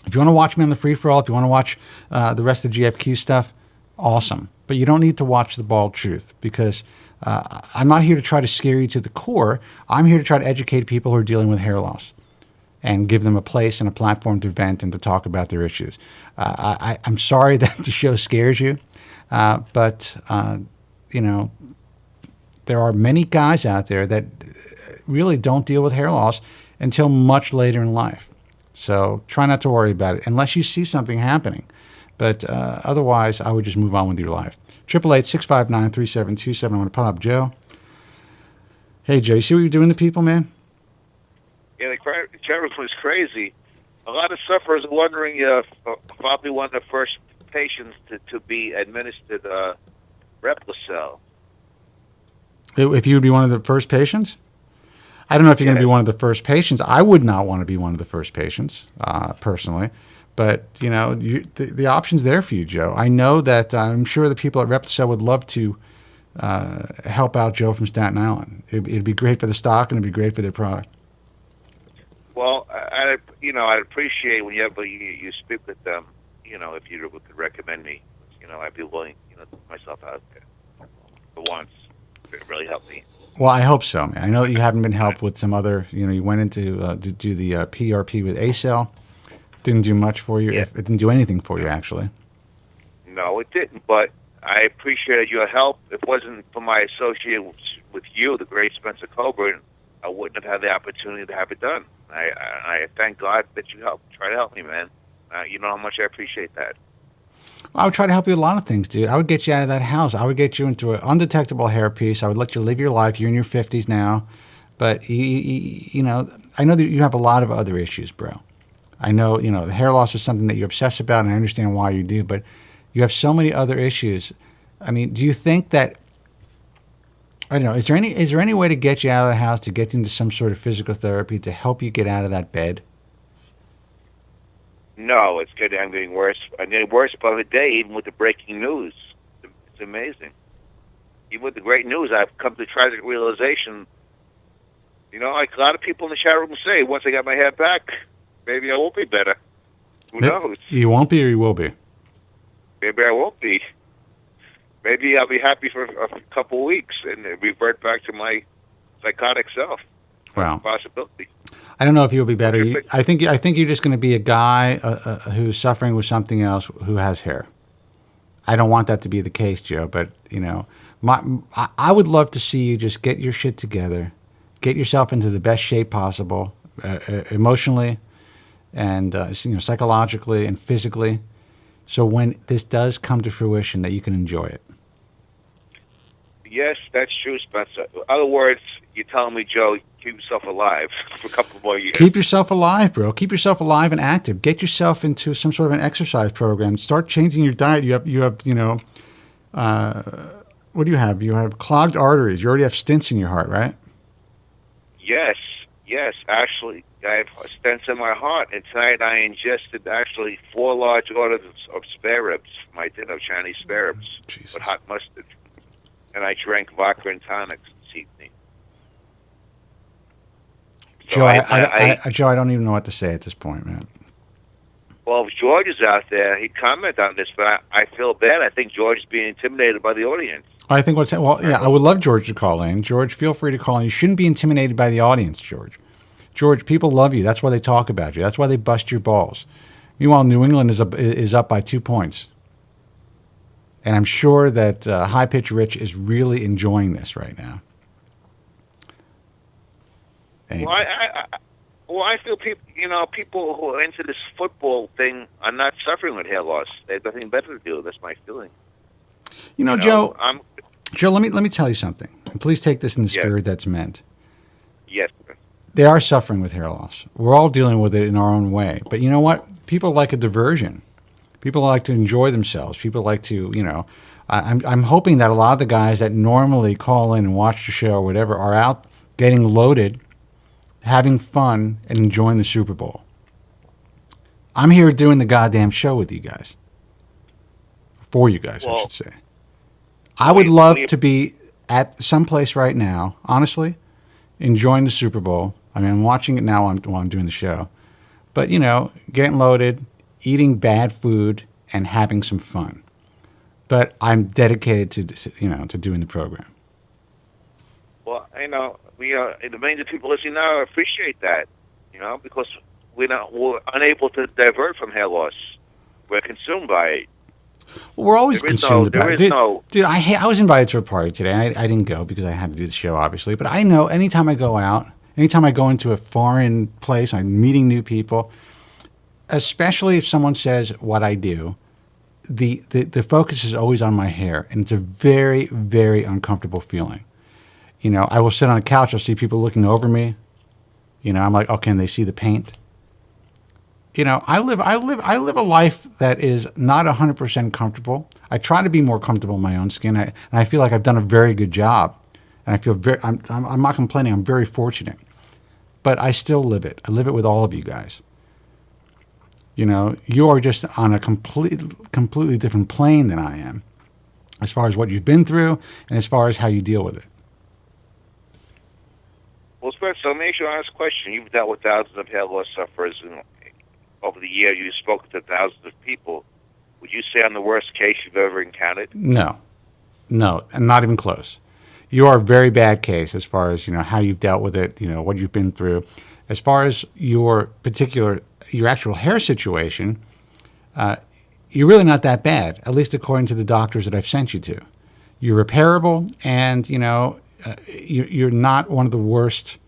If you want to watch me on the free-for-all, if you want to watch the rest of the GFQ stuff, awesome. But you don't need to watch The Bald Truth, because I'm not here to try to scare you to the core. I'm here to try to educate people who are dealing with hair loss and give them a place and a platform to vent and to talk about their issues. I'm sorry that the show scares you, but there are many guys out there that really don't deal with hair loss until much later in life. So try not to worry about it unless you see something happening. But otherwise, I would just move on with your life. 888-659-3727. I'm going to put up Joe. Hey, Joe, you see what you're doing to people, man? Yeah, the chat room was crazy. A lot of sufferers are wondering if I'll be one of the first patients to be administered Replicel. If you would be one of the first patients? I don't know if you're going to be one of the first patients. I would not want to be one of the first patients, personally. But, the option's there for you, Joe. I know that I'm sure the people at Replicel would love to help out Joe from Staten Island. It'd be great for the stock, and it'd be great for their product. Well, I'd appreciate when you speak with them, if you could recommend me. I'd be willing, to put myself out there for once. It really helped me. Well, I hope so, man. I know that you haven't been helped with some other, you went into to do the PRP with ACell. Didn't do much for you. It didn't do anything for you, actually. No, it didn't, but I appreciated your help. If it wasn't for my associate with you, the great Spencer Kobren, I wouldn't have had the opportunity to have it done. I thank God that you try to help me, man. You know how much I appreciate that. Well, I would try to help you with a lot of things, dude. I would get you out of that house. I would get you into an undetectable hairpiece. I would let you live your life. You're in your 50s now. But, I know that you have a lot of other issues, bro. I know, the hair loss is something that you obsess about, and I understand why you do. But you have so many other issues. I mean, do you think that, I don't know, is there any way to get you out of the house, to get you into some sort of physical therapy to help you get out of that bed? No, it's good. I'm getting worse. I'm getting worse by the day, even with the breaking news. It's amazing. Even with the great news, I've come to tragic realization. Like a lot of people in the chat room say, once I got my hair back, maybe I will be better. Who knows? You won't be, or you will be? Maybe I won't be. Maybe I'll be happy for a couple of weeks and revert back to my psychotic self. Wow. Possibility. I don't know if you'll be better. I think you're just going to be a guy who's suffering with something else who has hair. I don't want that to be the case, Joe. But I would love to see you just get your shit together, get yourself into the best shape possible, emotionally, and psychologically and physically, so when this does come to fruition, that you can enjoy it. Yes, that's true, Spencer. In other words, you're telling me, Joe, keep yourself alive for a couple more years. Keep yourself alive, bro. Keep yourself alive and active. Get yourself into some sort of an exercise program. Start changing your diet. You have what do you have? You have clogged arteries. You already have stents in your heart, right? Yes. Actually, I have stents in my heart, and tonight I ingested actually 4 large orders of spare ribs for my dinner, Chinese spare ribs with hot mustard. And I drank vodka and tonics this evening. So Joe, Joe, I don't even know what to say at this point, man. Well, if George is out there, he'd comment on this, but I feel bad. I think George is being intimidated by the audience. I think I would love George to call in. George, feel free to call in. You shouldn't be intimidated by the audience, George. George, people love you. That's why they talk about you. That's why they bust your balls. Meanwhile, New England is up by 2 points. And I'm sure that High Pitch Rich is really enjoying this right now. Anyway. Well, I feel people who are into this football thing are not suffering with hair loss. They have nothing better to do. That's my feeling. Joe, let me tell you something. And please take this in the spirit that's meant. Yes. They are suffering with hair loss. We're all dealing with it in our own way. But you know what? People like a diversion. People like to enjoy themselves. People like to, I'm hoping that a lot of the guys that normally call in and watch the show or whatever are out getting loaded, having fun, and enjoying the Super Bowl. I'm here doing the goddamn show with you guys. For you guys, I should say. I would love to be at some place right now, honestly, enjoying the Super Bowl. I mean, I'm watching it now while I'm doing the show. But, getting loaded, eating bad food, and having some fun. But I'm dedicated to doing the program. Well, the millions of people listening now appreciate that, because we're unable to divert from hair loss. We're consumed by it. Well, we're always consumed about it. Dude, I was invited to a party today. I didn't go because I had to do the show, obviously. But I know anytime I go out, anytime I go into a foreign place, I'm meeting new people, especially if someone says what I do, the focus is always on my hair. And it's a very, very uncomfortable feeling. I will sit on a couch. I'll see people looking over me. I'm like, oh, can they see the paint? I live a life that is not 100% comfortable. I try to be more comfortable in my own skin, and I feel like I've done a very good job. And I feel I'm not complaining. I'm very fortunate, but I still live it. I live it with all of you guys. You are just on a completely different plane than I am, as far as what you've been through and as far as how you deal with it. Well, Spencer, let me ask you an honest question. You've dealt with thousands of hair loss sufferers, and over the year you've spoken to thousands of people. Would you say I'm the worst case you've ever encountered? No, and not even close. You are a very bad case as far as how you've dealt with it, what you've been through. As far as your actual hair situation, you're really not that bad, at least according to the doctors that I've sent you to. You're repairable, and you're not one of the worst,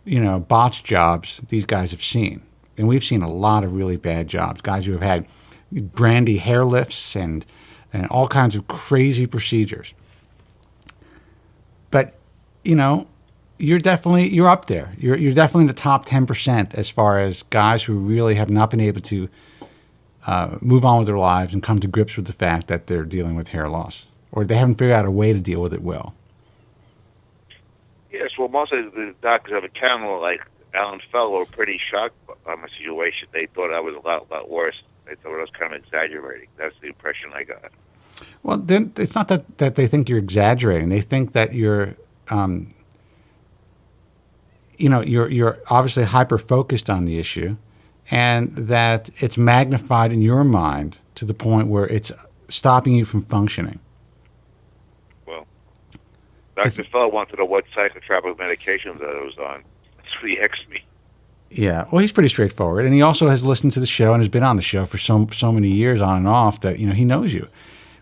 botched jobs these guys have seen. And we've seen a lot of really bad jobs, guys who have had brandy hair lifts and all kinds of crazy procedures. But, you're up there. You're definitely in the top 10% as far as guys who really have not been able to move on with their lives and come to grips with the fact that they're dealing with hair loss, or they haven't figured out a way to deal with it well. Yes, well, most of the doctors I've encountered, like Alan Fellow, were pretty shocked by my situation. They thought I was a lot worse. They thought I was kind of exaggerating. That's the impression I got. Well, then it's not that they think you're exaggerating. They think that you're, you're obviously hyper-focused on the issue, and that it's magnified in your mind to the point where it's stopping you from functioning. Well, Dr. Fellow wanted to know what psychotropic medications that I was on. That's what he asked me. Yeah, well, he's pretty straightforward, and he also has listened to the show and has been on the show for so many years on and off that he knows you.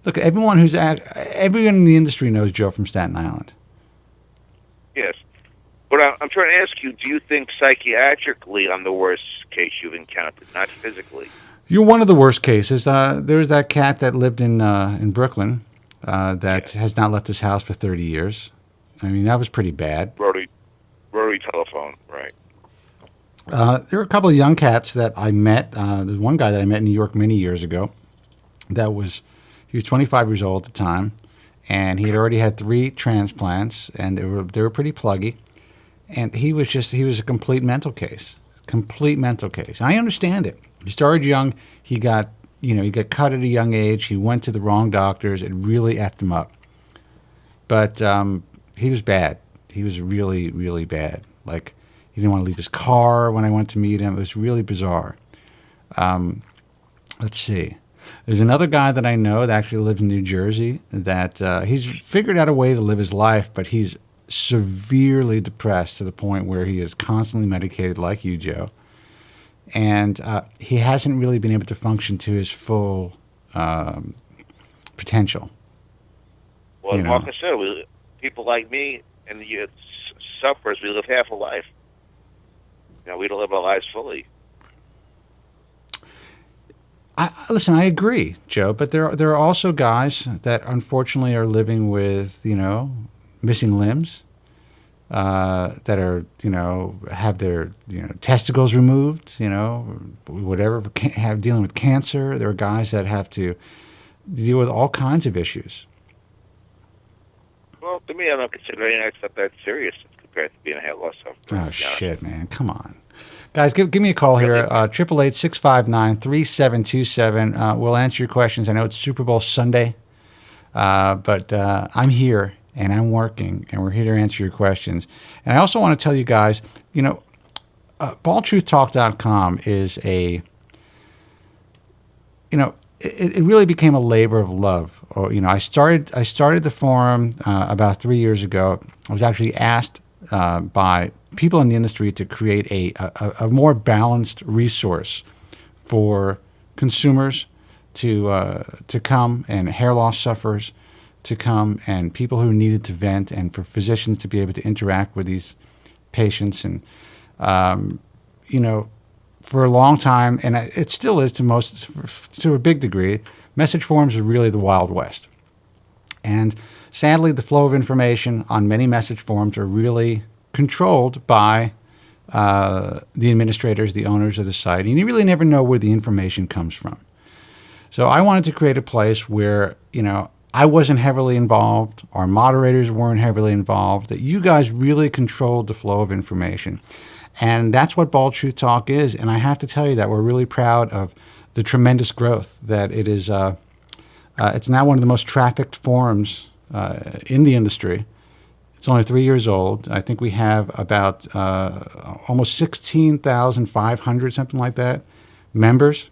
Look, everyone in the industry knows Joe from Staten Island. Yes, but I'm trying to ask you: do you think psychiatrically I'm the worst case you've encountered, not physically? You're one of the worst cases. There's that cat that lived in Brooklyn. that has not left his house for 30 years. I mean, that was pretty bad. Rotary telephone, right. There were a couple of young cats that I met. There's one guy that I met in New York many years ago. He was 25 years old at the time, and he had already had 3 transplants, and they were pretty pluggy. And he was a complete mental case. Complete mental case. I understand it. He started young. He got cut at a young age. He went to the wrong doctors. It really effed him up. But he was bad. He was really, really bad. Like, he didn't want to leave his car when I went to meet him. It was really bizarre. Let's see. There's another guy that I know that actually lives in New Jersey that he's figured out a way to live his life, but he's severely depressed to the point where he is constantly medicated like you, Joe. And he hasn't really been able to function to his full potential. Well, like I said, people like me and the sufferers, we live half a life. We don't live our lives fully. Listen, I agree, Joe, but there are also guys that unfortunately are living with, missing limbs, that are, have their, testicles removed, whatever, dealing with cancer. There are guys that have to deal with all kinds of issues. Well, to me, I don't consider anything except that serious compared to being a hair loss sufferer. Oh, shit, man. Come on. Guys, give me a call here, 888-659-3727. We'll answer your questions. I know it's Super Bowl Sunday, but I'm here, and I'm working, and we're here to answer your questions. And I also want to tell you guys, baldtruthtalk.com is a, it really became a labor of love. I started the forum about 3 years ago. I was actually asked by people in the industry to create a more balanced resource for consumers to come, and hair loss sufferers to come, and people who needed to vent, and for physicians to be able to interact with these patients. And for a long time, and it still is to a big degree, message forums are really the Wild West. And sadly, the flow of information on many message forums are really controlled by the administrators, the owners of the site, and you really never know where the information comes from. So I wanted to create a place where, I wasn't heavily involved, our moderators weren't heavily involved, that you guys really controlled the flow of information. And that's what Bald Truth Talk is. And I have to tell you that we're really proud of the tremendous growth that it is. It's now one of the most trafficked forums in the industry. It's only 3 years old. I think we have about almost 16,500, something like that, members,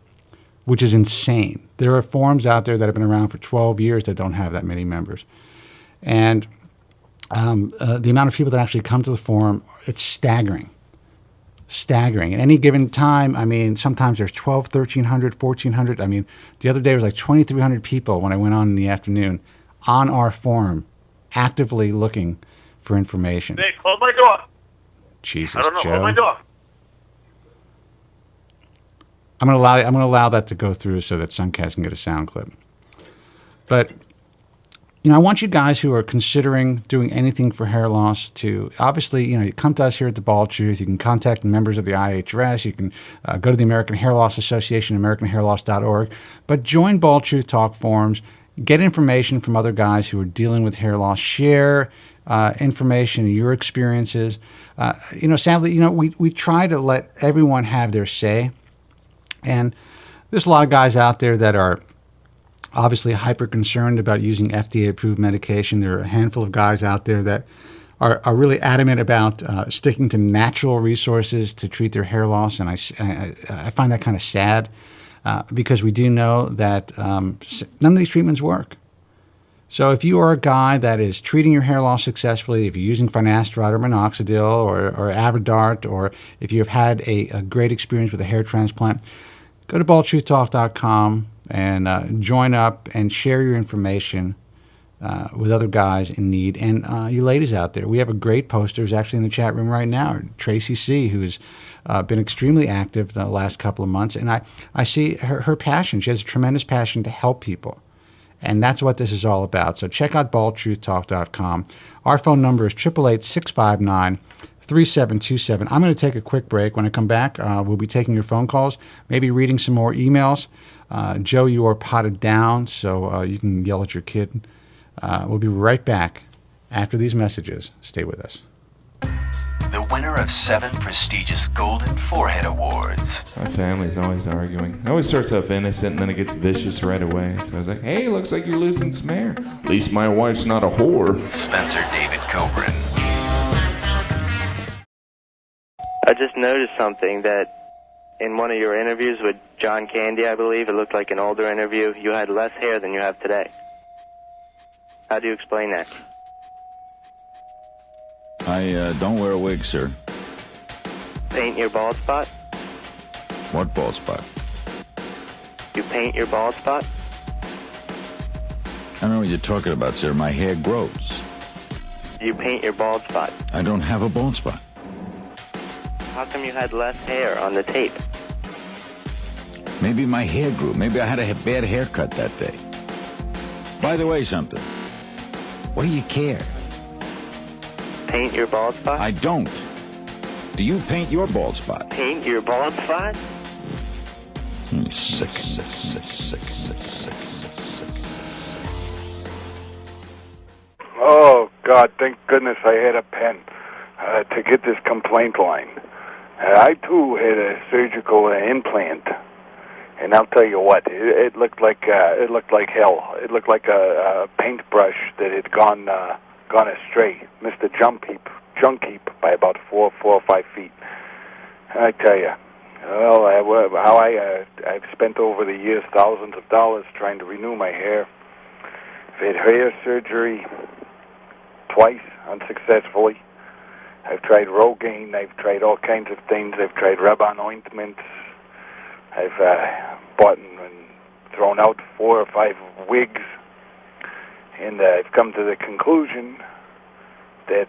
which is insane. There are forums out there that have been around for 12 years that don't have that many members. And the amount of people that actually come to the forum, it's staggering. Staggering. At any given time, I mean, sometimes there's 1,200, 1,300, 1,400. I mean, the other day it was like 2,300 people when I went on in the afternoon on our forum, actively looking for information. Hey, close my door. Jesus, I don't know. Joe. Close my door. I'm gonna allow that to go through so that Suncast can get a sound clip. But I want you guys who are considering doing anything for hair loss to obviously, you come to us here at the Bald Truth. You can contact members of the IHRS. You can go to the American Hair Loss Association, AmericanHairLoss.org. But join Bald Truth Talk forums. Get information from other guys who are dealing with hair loss. Share information, your experiences. Sadly, we try to let everyone have their say. And there's a lot of guys out there that are obviously hyper concerned about using FDA-approved medication. There are a handful of guys out there that are really adamant about sticking to natural resources to treat their hair loss. And I find that kind of sad because we do know that none of these treatments work. So if you are a guy that is treating your hair loss successfully, if you're using Finasteride or minoxidil or Avodart, or if you've had a great experience with a hair transplant, go to baldtruthtalk.com and join up and share your information with other guys in need. And you ladies out there, we have a great poster who's actually in the chat room right now, Tracy C., who's been extremely active the last couple of months. And I see her passion. She has a tremendous passion to help people. And that's what this is all about. So check out baldtruthtalk.com. Our phone number is 888-659-3727. I'm going to take a quick break. When I come back, we'll be taking your phone calls, maybe reading some more emails. Joe, you are potted down, so you can yell at your kid. We'll be right back after these messages. Stay with us. The winner of 7 prestigious Golden Forehead Awards. My family's always arguing. It always starts off innocent and then it gets vicious right away. So I was like, hey, looks like you're losing some hair. At least my wife's not a whore. Spencer David Kobren. I just noticed something that in one of your interviews with John Candy, I believe, it looked like an older interview, you had less hair than you have today. How do you explain that? I don't wear a wig, sir. Paint your bald spot? What bald spot? You paint your bald spot? I don't know what you're talking about, sir. My hair grows. You paint your bald spot? I don't have a bald spot. How come you had less hair on the tape? Maybe my hair grew. Maybe I had a bad haircut that day. By the way, something. What do you care? Paint your bald spot? I don't. Do you paint your bald spot? Paint your bald spot? Sick. Oh, God, thank goodness I had a pen to get this complaint line. I, too, had a surgical implant. And I'll tell you what, it looked like hell. It looked like a paintbrush that had gone astray, missed a junk heap by about 4 or 5 feet. I tell you, well, I've spent over the years thousands of dollars trying to renew my hair. I've had hair surgery twice unsuccessfully. I've tried Rogaine. I've tried all kinds of things. I've tried rub-on ointments. I've bought and thrown out 4 or 5 wigs. And I've come to the conclusion that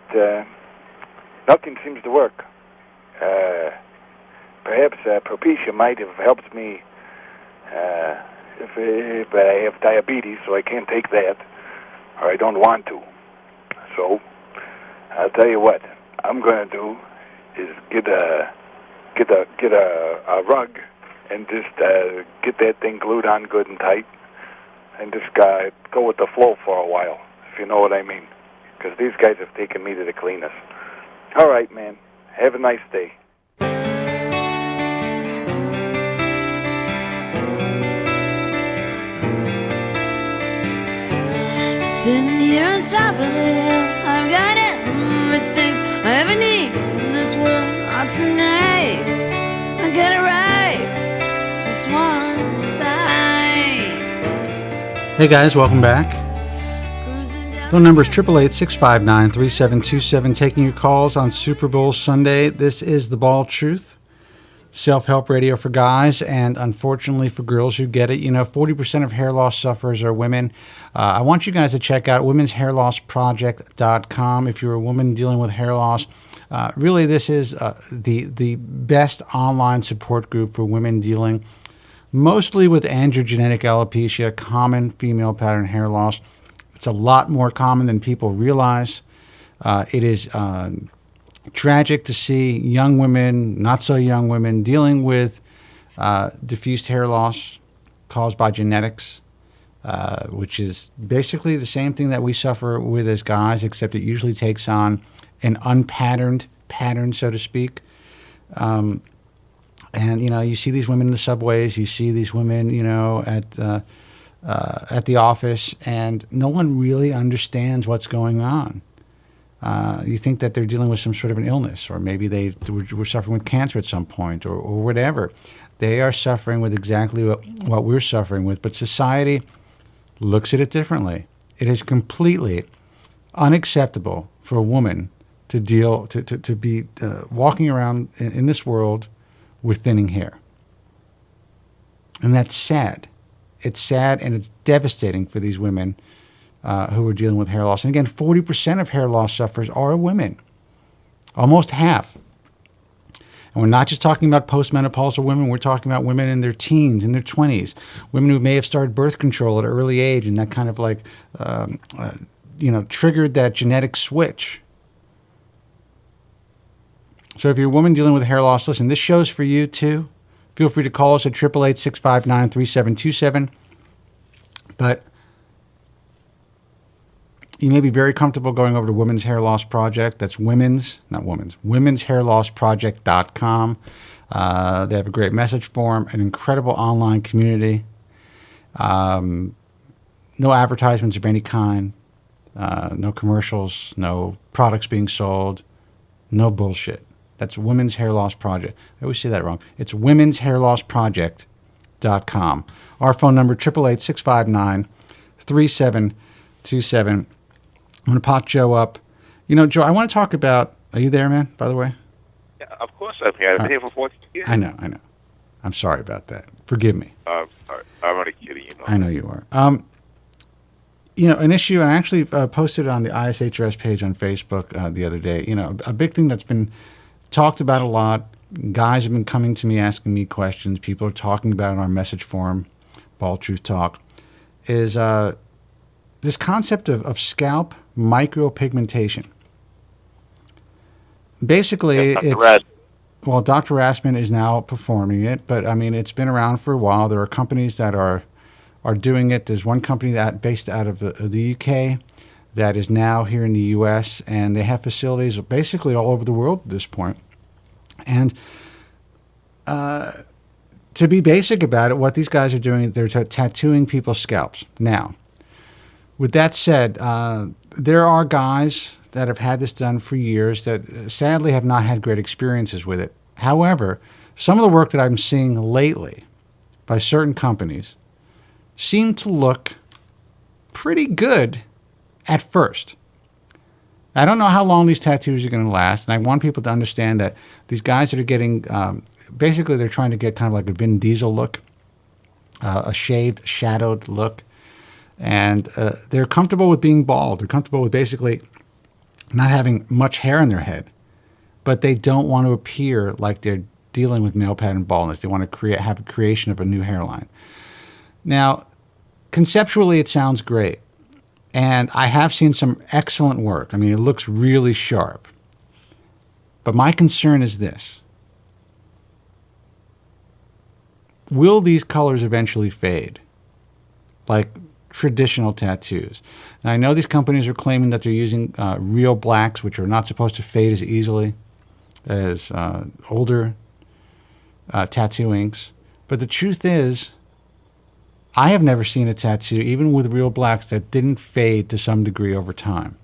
nothing seems to work. Perhaps Propecia might have helped me, but I have diabetes, so I can't take that, or I don't want to. So I'll tell you what I'm going to do is get a rug and just get that thing glued on good and tight. And just go with the flow for a while, if you know what I mean. Because these guys have taken me to the cleanest. All right, man. Have a nice day. Sitting here on top of the hill, I've got everything I ever need in this world. Not tonight, I get it right, just one time. Hey guys, welcome back. Phone number is 888-659-3727. Taking your calls on Super Bowl Sunday. This is The Bald Truth, self-help radio for guys, and unfortunately for girls who get it. 40% of hair loss sufferers are women. I want you guys to check out womenshairlossproject.com if you're a woman dealing with hair loss. Really, this is the best online support group for women dealing mostly with androgenetic alopecia, common female pattern hair loss. It's a lot more common than people realize. It is tragic to see young women, not so young women, dealing with diffuse hair loss caused by genetics, which is basically the same thing that we suffer with as guys, except it usually takes on an unpatterned pattern, so to speak. And, you see these women in the subways, you see these women, at the office, and no one really understands what's going on. You think that they're dealing with some sort of an illness, or maybe they were suffering with cancer at some point, or whatever. They are suffering with exactly what we're suffering with, but society looks at it differently. It is completely unacceptable for a woman to be walking around in this world with thinning hair. And that's sad. It's sad and it's devastating for these women who are dealing with hair loss. And again, 40% of hair loss sufferers are women, almost half. And we're not just talking about postmenopausal women. We're talking about women in their teens, in their 20s, women who may have started birth control at an early age, and that kind of like, triggered that genetic switch. So if you're a woman dealing with hair loss, listen, this show's for you too. Feel free to call us at 888-659-3727. But you may be very comfortable going over to Women's Hair Loss Project. That's womenshairlossproject.com. They have a great message forum, an incredible online community. No advertisements of any kind, no commercials, no products being sold, no bullshit. That's Women's Hair Loss Project. I always say that wrong. It's womenshairlossproject.com. Our phone number, 888-659-3727. I'm going to pot Joe up. Joe, I want to talk about... Are you there, man, by the way? Yeah, of course I'm here. I've been here for 14 years. I know. I'm sorry about that. Forgive me. I'm only kidding, I know you are. An issue, and I actually posted it on the ISHRS page on Facebook the other day. A big thing that's been talked about a lot. Guys have been coming to me, asking me questions. People are talking about it on our message forum, Bald Truth Talk, is this concept of scalp micropigmentation. Basically, Dr. Rassman is now performing it, but it's been around for a while. There are companies that are doing it. There's one company that based out of the UK that is now here in the US, and they have facilities basically all over the world at this point. And to be basic about it, what these guys are doing, they're tattooing people's scalps. Now, with that said, there are guys that have had this done for years that sadly have not had great experiences with it. However, some of the work that I'm seeing lately by certain companies seem to look pretty good at first. I don't know how long these tattoos are going to last, and I want people to understand that these guys that are getting, basically they're trying to get kind of like a Vin Diesel look, a shaved, shadowed look, and they're comfortable with being bald. They're comfortable with basically not having much hair in their head, but they don't want to appear like they're dealing with male pattern baldness. They want to have a creation of a new hairline. Now, conceptually, it sounds great. And I have seen some excellent work. It looks really sharp. But my concern is this. Will these colors eventually fade? Like traditional tattoos. Now, I know these companies are claiming that they're using real blacks, which are not supposed to fade as easily as older tattoo inks. But the truth is, I have never seen a tattoo, even with real blacks, that didn't fade to some degree over time.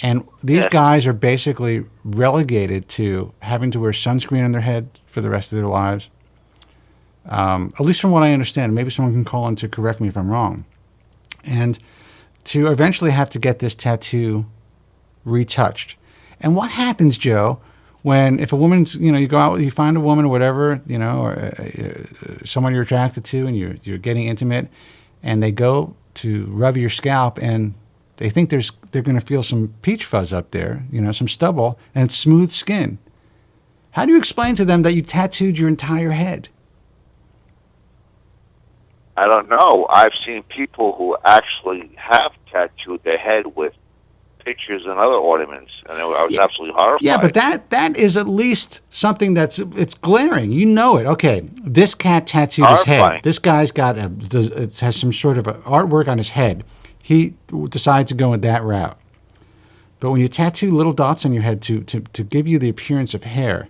And these guys are basically relegated to having to wear sunscreen on their head for the rest of their lives. At least from what I understand. Maybe someone can call in to correct me if I'm wrong. And to eventually have to get this tattoo retouched. And what happens, Joe, if a woman's, you go out, you find a woman or whatever, or someone you're attracted to and you're getting intimate, and they go to rub your scalp and they think they're going to feel some peach fuzz up there, some stubble, and it's smooth skin. How do you explain to them that you tattooed your entire head? I don't know. I've seen people who actually have tattooed their head with pictures and other ornaments, and I was absolutely horrified. Yeah, but that is at least something it's glaring. You know it. Okay, this cat tattooed his head. This guy's got it has some sort of artwork on his head. He decided to go in that route. But when you tattoo little dots on your head to give you the appearance of hair,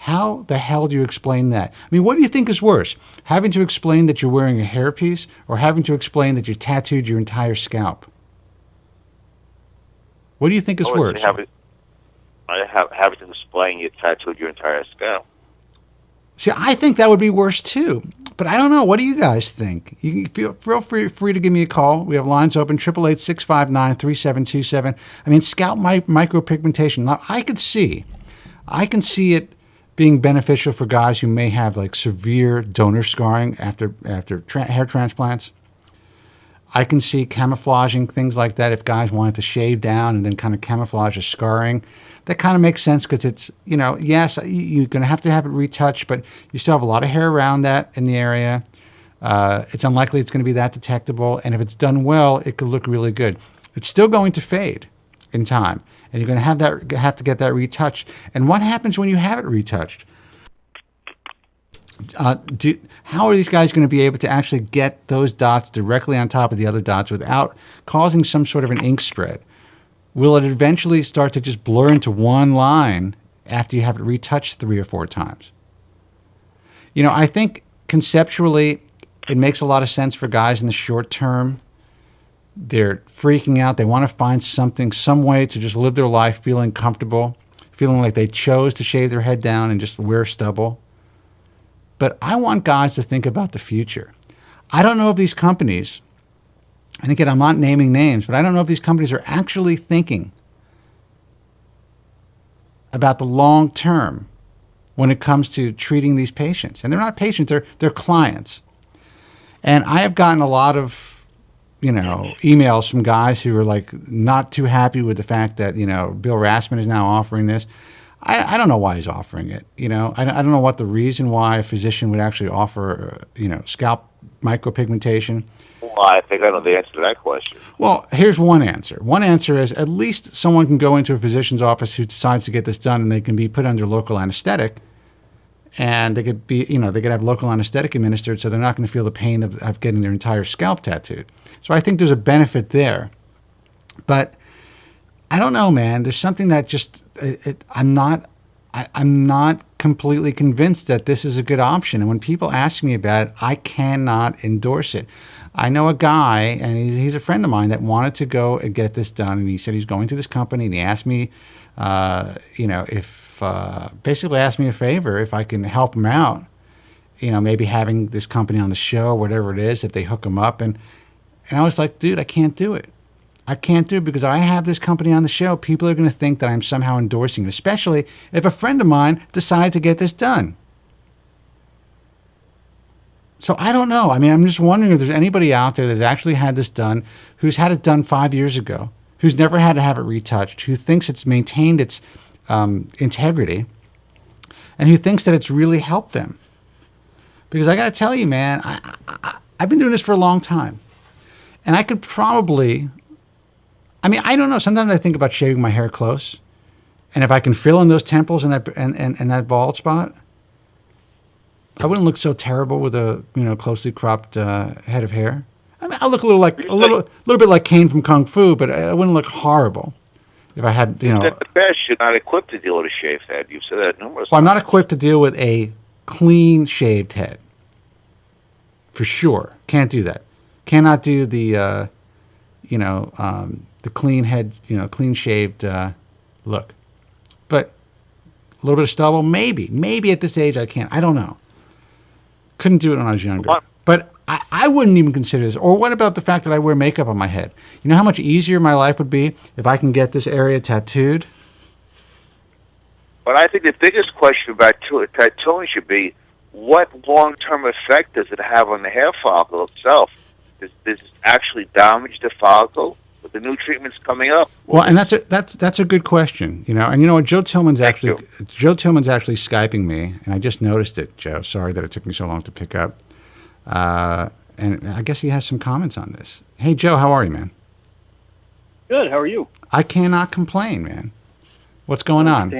how the hell do you explain that? What do you think is worse? Having to explain that you're wearing a hairpiece, or having to explain that you tattooed your entire scalp? What do you think is worse? Having to explain you tattooed your entire scalp. See, I think that would be worse too. But I don't know. What do you guys think? You can feel free to give me a call. We have lines open, 888-659-3727. Scalp micropigmentation. Now, I can see it being beneficial for guys who may have like severe donor scarring after hair transplants. I can see camouflaging things like that if guys wanted to shave down and then kind of camouflage the scarring. That kind of makes sense because it's, yes, you're going to have it retouched, but you still have a lot of hair around that in the area. It's unlikely it's going to be that detectable. And if it's done well, it could look really good. It's still going to fade in time. And you're going to have to get that retouched. And what happens when you have it retouched? How are these guys going to be able to actually get those dots directly on top of the other dots without causing some sort of an ink spread? Will it eventually start to just blur into one line after you have it retouched 3 or 4 times? I think conceptually it makes a lot of sense for guys in the short term. They're freaking out. They want to find some way to just live their life feeling comfortable, feeling like they chose to shave their head down and just wear stubble. But I want guys to think about the future. I don't know if these companies, and again, I'm not naming names, but I don't know if these companies are actually thinking about the long term when it comes to treating these patients. And they're not patients, they're clients. And I have gotten a lot of, emails from guys who are like not too happy with the fact that, Bill Rassman is now offering this. I don't know why he's offering it. I don't know what the reason why a physician would actually offer, scalp micropigmentation. Well, I think I know the answer to that question. Well, here's one answer. One answer is at least someone can go into a physician's office who decides to get this done, and they can be put under local anesthetic, and they could be, they could have local anesthetic administered, so they're not going to feel the pain of getting their entire scalp tattooed. So I think there's a benefit there. But I don't know, man. There's something that just I'm not completely convinced that this is a good option. And when people ask me about it, I cannot endorse it. I know a guy, and he's a friend of mine, that wanted to go and get this done. And he said he's going to this company, and he asked me, basically asked me a favor if I can help him out. Maybe having this company on the show, whatever it is, if they hook him up. And I was like, dude, I can't do it. I can't do it because I have this company on the show. People are going to think that I'm somehow endorsing it, especially if a friend of mine decided to get this done. So I don't know. I mean, I'm just wondering if there's anybody out there that's actually had this done, who's had it done 5 years ago, who's never had to have it retouched, who thinks it's maintained its integrity, and who thinks that it's really helped them. Because I got to tell you, man, I've been doing this for a long time. And I could probably... I don't know. Sometimes I think about shaving my hair close, and if I can fill in those temples and that bald spot, I wouldn't look so terrible with a closely cropped head of hair. I look a little bit like Kane from Kung Fu, but I wouldn't look horrible if I had At the best, you're not equipped to deal with a shaved head. You've said that numerous times. Well, I'm not equipped to deal with a clean shaved head, for sure. Can't do that. Cannot do the the clean head, clean shaved look. But a little bit of stubble, maybe. Maybe at this age I can. I don't know. Couldn't do it when I was younger. But I wouldn't even consider this. Or what about the fact that I wear makeup on my head? You know how much easier my life would be if I can get this area tattooed? But I think the biggest question about tattooing should be, what long-term effect does it have on the hair follicle itself? Does it actually damage the follicle with the new treatments coming up? Well, and that's a good question, And what, Joe Tillman's actually Skyping me, and I just noticed it, Joe. Sorry that it took me so long to pick up. And I guess he has some comments on this. Hey, Joe, how are you, man? Good. How are you? I cannot complain, man. What's going on?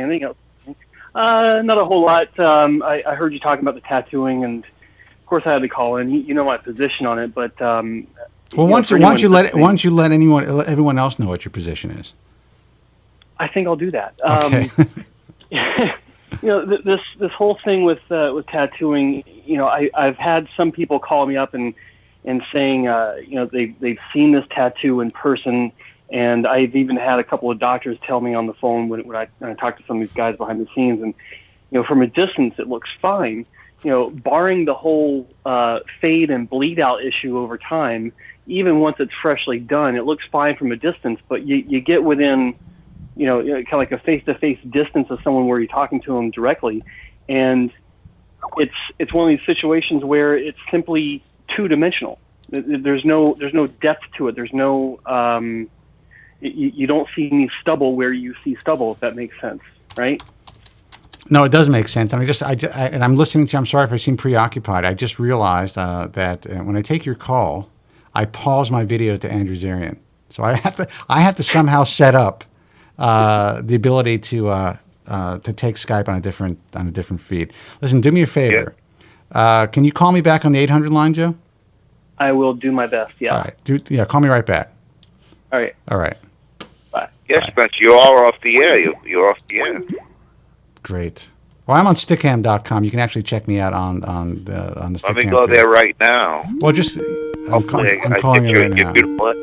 Not a whole lot. I heard you talking about the tattooing, and of course I had to call in. You know my position on it, but well, why don't you let everyone else know what your position is? I think I'll do that. Okay. This whole thing with tattooing. I've had some people call me up and saying they've seen this tattoo in person. And I've even had a couple of doctors tell me on the phone when I talk to some of these guys behind the scenes, and from a distance it looks fine. Barring the whole fade and bleed out issue over time, even once it's freshly done, it looks fine from a distance. But you get within, kind of like a face-to-face distance of someone where you're talking to them directly, and it's one of these situations where it's simply two-dimensional. There's no depth to it. There's no you don't see any stubble where you see stubble, if that makes sense, right? No, it does make sense. And I'm listening to you. I'm sorry if I seem preoccupied. I just realized that when I take your call, I pause my video to Andrew Zarian. So I have to somehow set up the ability to take Skype on a different feed. Listen, do me a favor. Yeah. Can you call me back on the 800 line, Joe? I will do my best. Yeah. All right. Call me right back. All right. All right. Bye. Yes, Spencer, you're all off the air. You're off the air. Great. Well, I'm on stickham.com. You can actually check me out on the Stickham. Let me go there right now. Well, just I'm calling you right now. Beautiful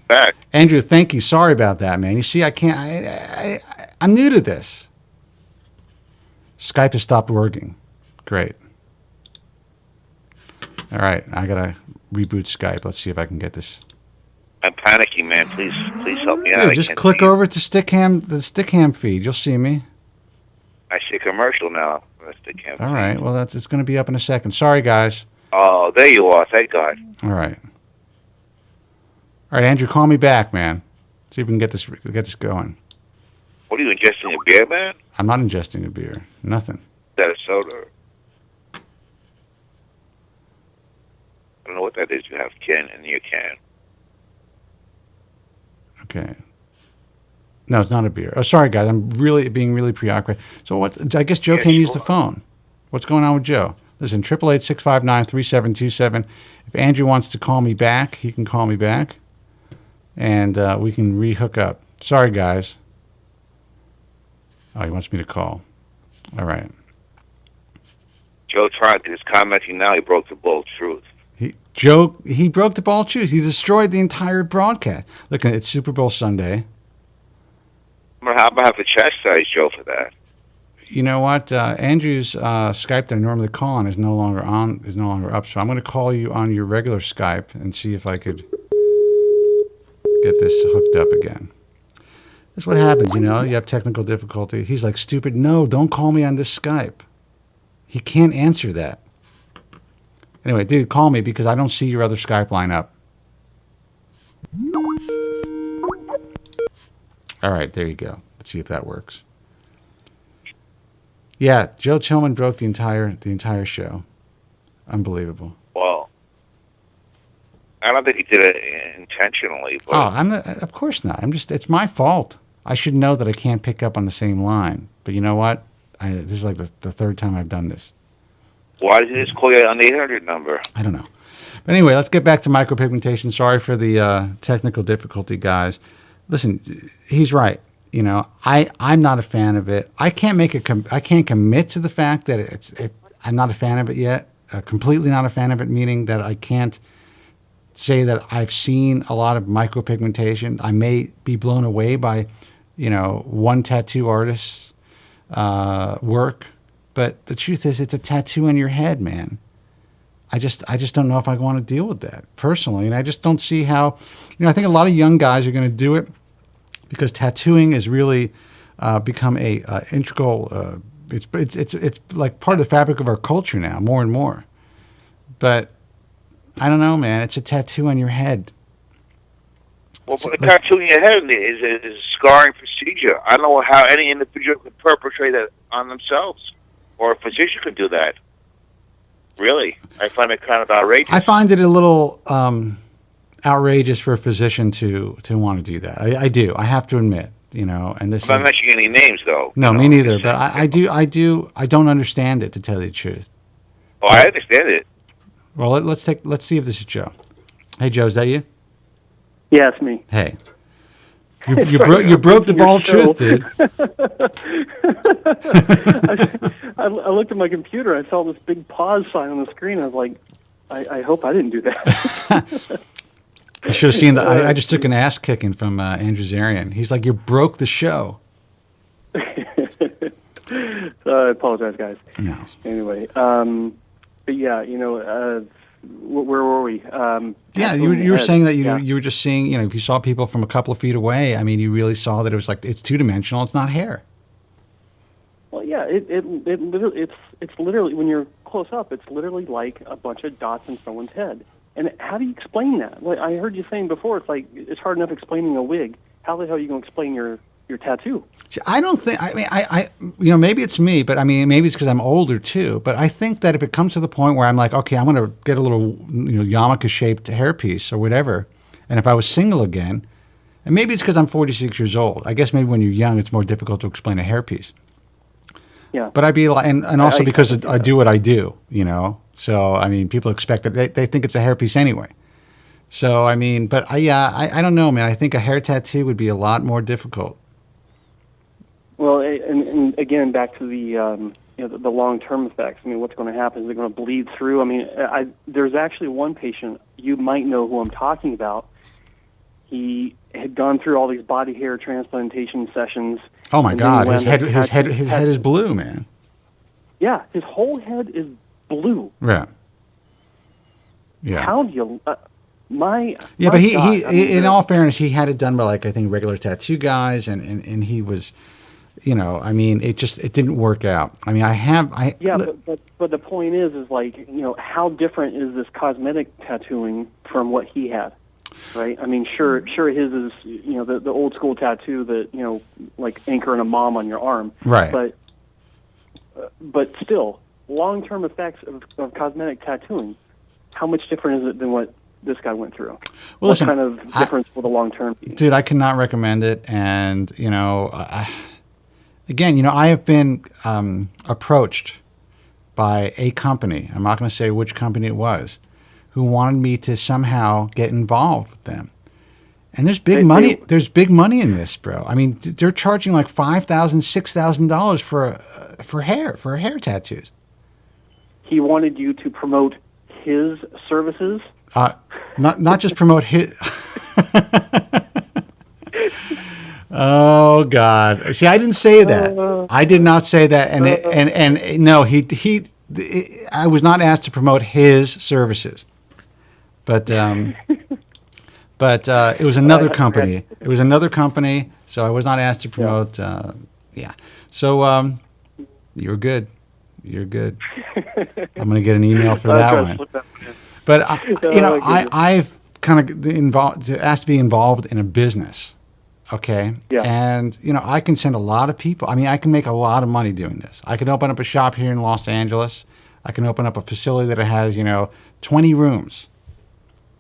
back. Andrew, thank you. Sorry about that, man. You see, I can't. I'm new to this. Skype has stopped working. Great. All right, I gotta reboot Skype. Let's see if I can get this. I'm panicking, man. Please help me out. Dude, just click over to Stickham, the Stickham feed. You'll see me. I see a commercial now. Stickham. All right. Well, it's going to be up in a second. Sorry, guys. Oh, there you are. Thank God. All right. All right, Andrew, call me back, man. See if we can get this going. What are you ingesting, a beer, man? I'm not ingesting a beer. Nothing. Is that a soda? I don't know what that is. You have in your can. Okay. No, it's not a beer. Oh, sorry, guys. I'm being really preoccupied. So what? I guess Joe can't use the phone. What's going on with Joe? Listen, 888-659-3727. If Andrew wants to call me back, he can call me back, and we can re-hook up. Sorry, guys. Oh, he wants me to call. All right. Joe tried. He's commenting now. He broke the bold truth. He broke the ball truth. He destroyed the entire broadcast. Look, it's Super Bowl Sunday. I'm going to have to chastise Joe for that. You know what? Andrew's Skype that I normally call on is no longer up. So I'm going to call you on your regular Skype and see if I could get this hooked up again. That's what happens, you have technical difficulty. He's like, stupid. No, don't call me on this Skype. He can't answer that. Anyway, dude, call me because I don't see your other Skype line up. All right, there you go. Let's see if that works. Yeah, Joe Tillman broke the entire show. Unbelievable. Well, I don't think he did it intentionally. But of course not. It's my fault. I should know that I can't pick up on the same line. But you know what? This is like the third time I've done this. Why did he just call you on the 800 number? I don't know. But anyway, let's get back to micropigmentation. Sorry for the technical difficulty, guys. Listen, he's right. I'm not a fan of it. I can't I can't commit to the fact that I'm not a fan of it yet. Completely not a fan of it, meaning that I can't say that I've seen a lot of micropigmentation. I may be blown away by, one tattoo artist's work, but the truth is, it's a tattoo on your head, man. I just don't know if I want to deal with that personally, and I just don't see how. I think a lot of young guys are going to do it because tattooing has really become a integral. It's like part of the fabric of our culture now, more and more. But I don't know, man. It's a tattoo on your head. Well, but a tattoo on your head is a scarring procedure. I don't know how any individual could perpetrate that on themselves, or a physician could do that. Really, I find it kind of outrageous. I find it a little outrageous for a physician to want to do that. I do. I have to admit, and this. I'm not mentioning any names, though. No, me neither. But I don't understand it, to tell you the truth. Oh, I understand it. Well, let's see if this is Joe. Hey, Joe, is that you? Yeah, it's me. Hey. You broke the ball truth, dude. I looked at my computer. I saw this big pause sign on the screen. I was like, I hope I didn't do that. You should have seen that. I just took an ass kicking from Andrew Zarian. He's like, you broke the show. I apologize, guys. No. Anyway, but yeah, where were we? Yeah, you were saying that you were just seeing, if you saw people from a couple of feet away, I mean, you really saw that it was like, it's two-dimensional, it's not hair. Well, yeah, it's literally, when you're close up, it's literally like a bunch of dots in someone's head. And how do you explain that? Like I heard you saying before, it's like it's hard enough explaining a wig. How the hell are you going to explain your tattoo? See, I don't think. I mean, I maybe it's me, but I mean, maybe it's because I'm older too. But I think that if it comes to the point where I'm like, okay, I'm going to get a little, yarmulke-shaped hairpiece or whatever, and if I was single again, and maybe it's because I'm 46 years old. I guess maybe when you're young, it's more difficult to explain a hairpiece. Yeah. But I'd be like, and also because I do what I do, So I mean, people expect that they think it's a hairpiece anyway. So I mean, but I don't know, man. I think a hair tattoo would be a lot more difficult. Well, and again, back to the long-term effects. I mean, what's going to happen? Is it going to bleed through? I mean, there's actually one patient, you might know who I'm talking about. He had gone through all these body hair transplantation sessions. Oh my God, his head is blue, man. Yeah, his whole head is blue. Yeah. Yeah. How do you? Yeah, but he in all fairness, he had it done by I think regular tattoo guys, and he was. I mean, it didn't work out. I mean, but the point is how different is this cosmetic tattooing from what he had, right? I mean, sure, his is the old school tattoo that like anchoring a mom on your arm, right? But still, long term effects of cosmetic tattooing. How much different is it than what this guy went through? Well, what kind of difference will the long term be? Dude, I cannot recommend it, and Again, I have been approached by a company, I'm not going to say which company it was, who wanted me to somehow get involved with them. And there's big money. There's big money in this, bro. I mean, they're charging like $5,000, $6,000 for hair tattoos. He wanted you to promote his services? Not just promote his... Oh God! See, I didn't say that. I did not say that, and no, I was not asked to promote his services, but it was another company. It was another company, so I was not asked to promote. Yeah, so you're good. You're good. I'm gonna get an email for that one. But I've kind of asked to be involved in a business. Okay. Yeah. And, I can send a lot of people. I mean, I can make a lot of money doing this. I can open up a shop here in Los Angeles. I can open up a facility that has, 20 rooms.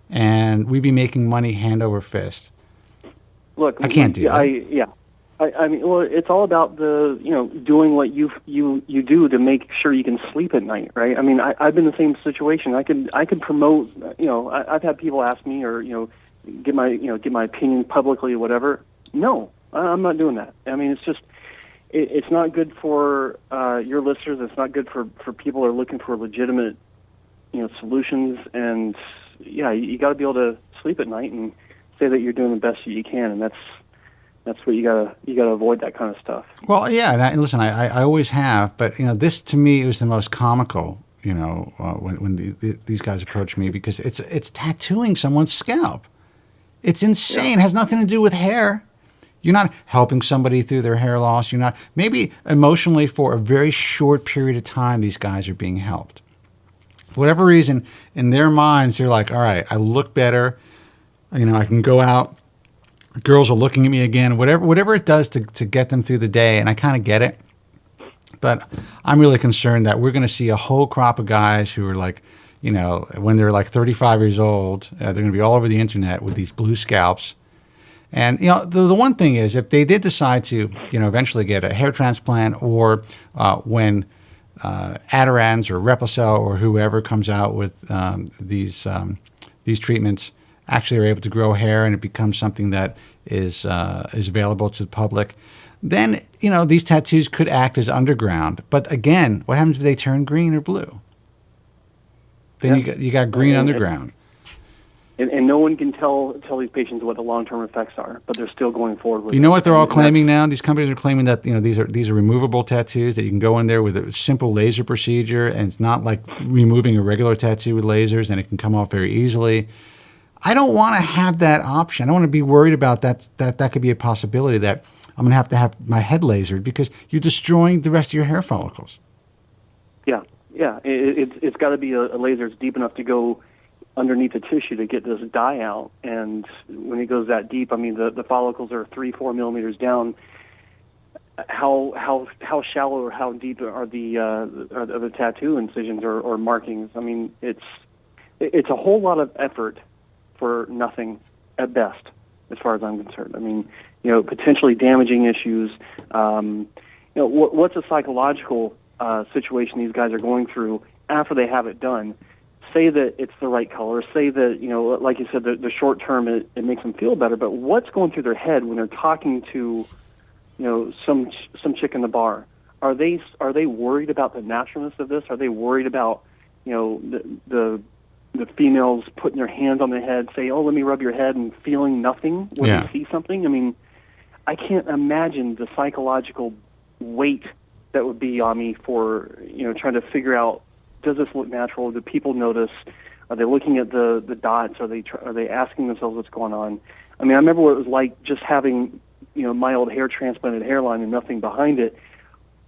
And we'd be making money hand over fist. Look, I can't do that. I mean, well, it's all about doing what you do to make sure you can sleep at night, right? I mean, I've been in the same situation. I can promote, I've had people ask me or, get my opinion publicly or whatever. No, I'm not doing that. I mean, it's not good for your listeners. It's not good for people who are looking for legitimate, solutions. And yeah, you got to be able to sleep at night and say that you're doing the best that you can. And that's what you gotta avoid, that kind of stuff. Well, yeah. And listen, I always have, but this to me was the most comical. When these guys approach me, because it's tattooing someone's scalp. It's insane. Yeah. It has nothing to do with hair. You're not helping somebody through their hair loss. You're not, maybe emotionally for a very short period of time, these guys are being helped. For whatever reason, in their minds, they're like, all right, I look better. I can go out. Girls are looking at me again. Whatever it does to get them through the day, and I kind of get it. But I'm really concerned that we're going to see a whole crop of guys who are like, when they're like 35 years old, they're going to be all over the internet with these blue scalps. And, the one thing is, if they did decide to, eventually get a hair transplant, or when Adirans or Replicel or whoever comes out with these treatments, actually are able to grow hair and it becomes something that is available to the public, then, these tattoos could act as underground. But again, what happens if they turn green or blue? Then you got green underground. And no one can tell these patients what the long-term effects are, but they're still going forward with it. You know what they're all claiming now? These companies are claiming that these are removable tattoos, that you can go in there with a simple laser procedure, and it's not like removing a regular tattoo with lasers, and it can come off very easily. I don't want to have that option. I don't want to be worried about that could be a possibility that I'm going to have my head lasered, because you're destroying the rest of your hair follicles. Yeah. It's got to be a laser that's deep enough to go underneath the tissue to get this dye out. And when it goes that deep, I mean, the follicles are 3-4 millimeters down. How shallow or how deep are the tattoo incisions or markings? I mean, it's a whole lot of effort for nothing at best, as far as I'm concerned. I mean, potentially damaging issues. What's a psychological situation these guys are going through after they have it done? Say that it's the right color. Say that, like you said, the short term it makes them feel better. But what's going through their head when they're talking to some chick in the bar? Are they worried about the naturalness of this? Are they worried about the females putting their hands on their head, say, "Oh, let me rub your head," and feeling nothing when they see something? I mean, I can't imagine the psychological weight that would be on me for trying to figure out, does this look natural? Do people notice? Are they looking at the dots? Are they asking themselves what's going on? I mean, I remember what it was like just having mild hair transplanted hairline and nothing behind it,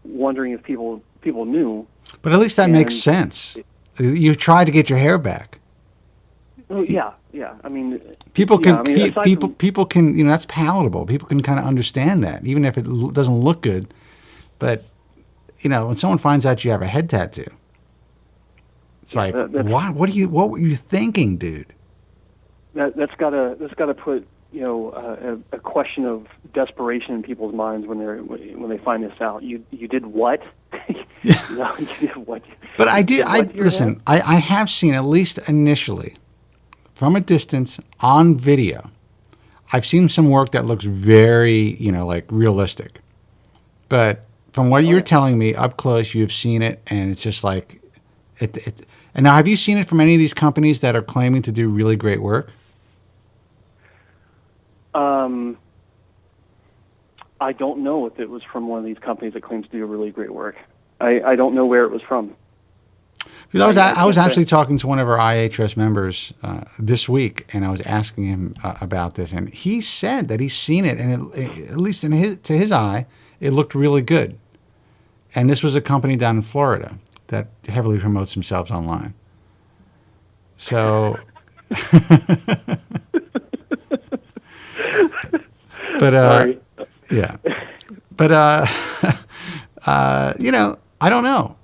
wondering if people knew. But at least that makes sense. You try to get your hair back. Oh, yeah. I mean, people can people can that's palatable. People can kind of understand that, even if it doesn't look good. But when someone finds out you have a head tattoo, it's like, what were you thinking, dude? That's gotta put a question of desperation in people's minds when they find this out. You did what? No, you did what? But listen. I have seen, at least initially, from a distance on video, I've seen some work that looks very like realistic. But from what you're telling me, up close, you've seen it, and it's just like it. And now, have you seen it from any of these companies that are claiming to do really great work? I don't know if it was from one of these companies that claims to do really great work. I don't know where it was from. I was actually talking to one of our IHS members this week, and I was asking him about this, and he said that he's seen it, and at least to his eye, it looked really good. And this was a company down in Florida that heavily promotes themselves online. So, but yeah, but I don't know.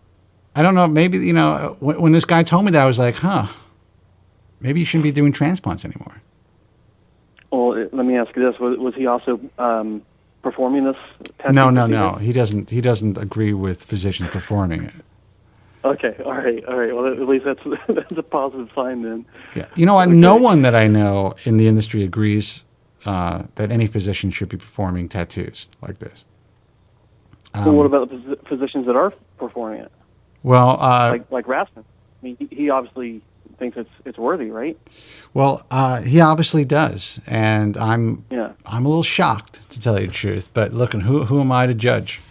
I don't know. Maybe when this guy told me that, I was like, maybe you shouldn't be doing transplants anymore. Well, let me ask you this: was he also performing this? No. He doesn't agree with physicians performing it. Okay. All right. Well, at least that's a positive sign then. Yeah. You know what? Okay. No one that I know in the industry agrees that any physician should be performing tattoos like this. So what about the physicians that are performing it? Well, like Rasmus. I mean, he obviously thinks it's worthy, right? Well, he obviously does, and I'm a little shocked, to tell you the truth. But look, who am I to judge?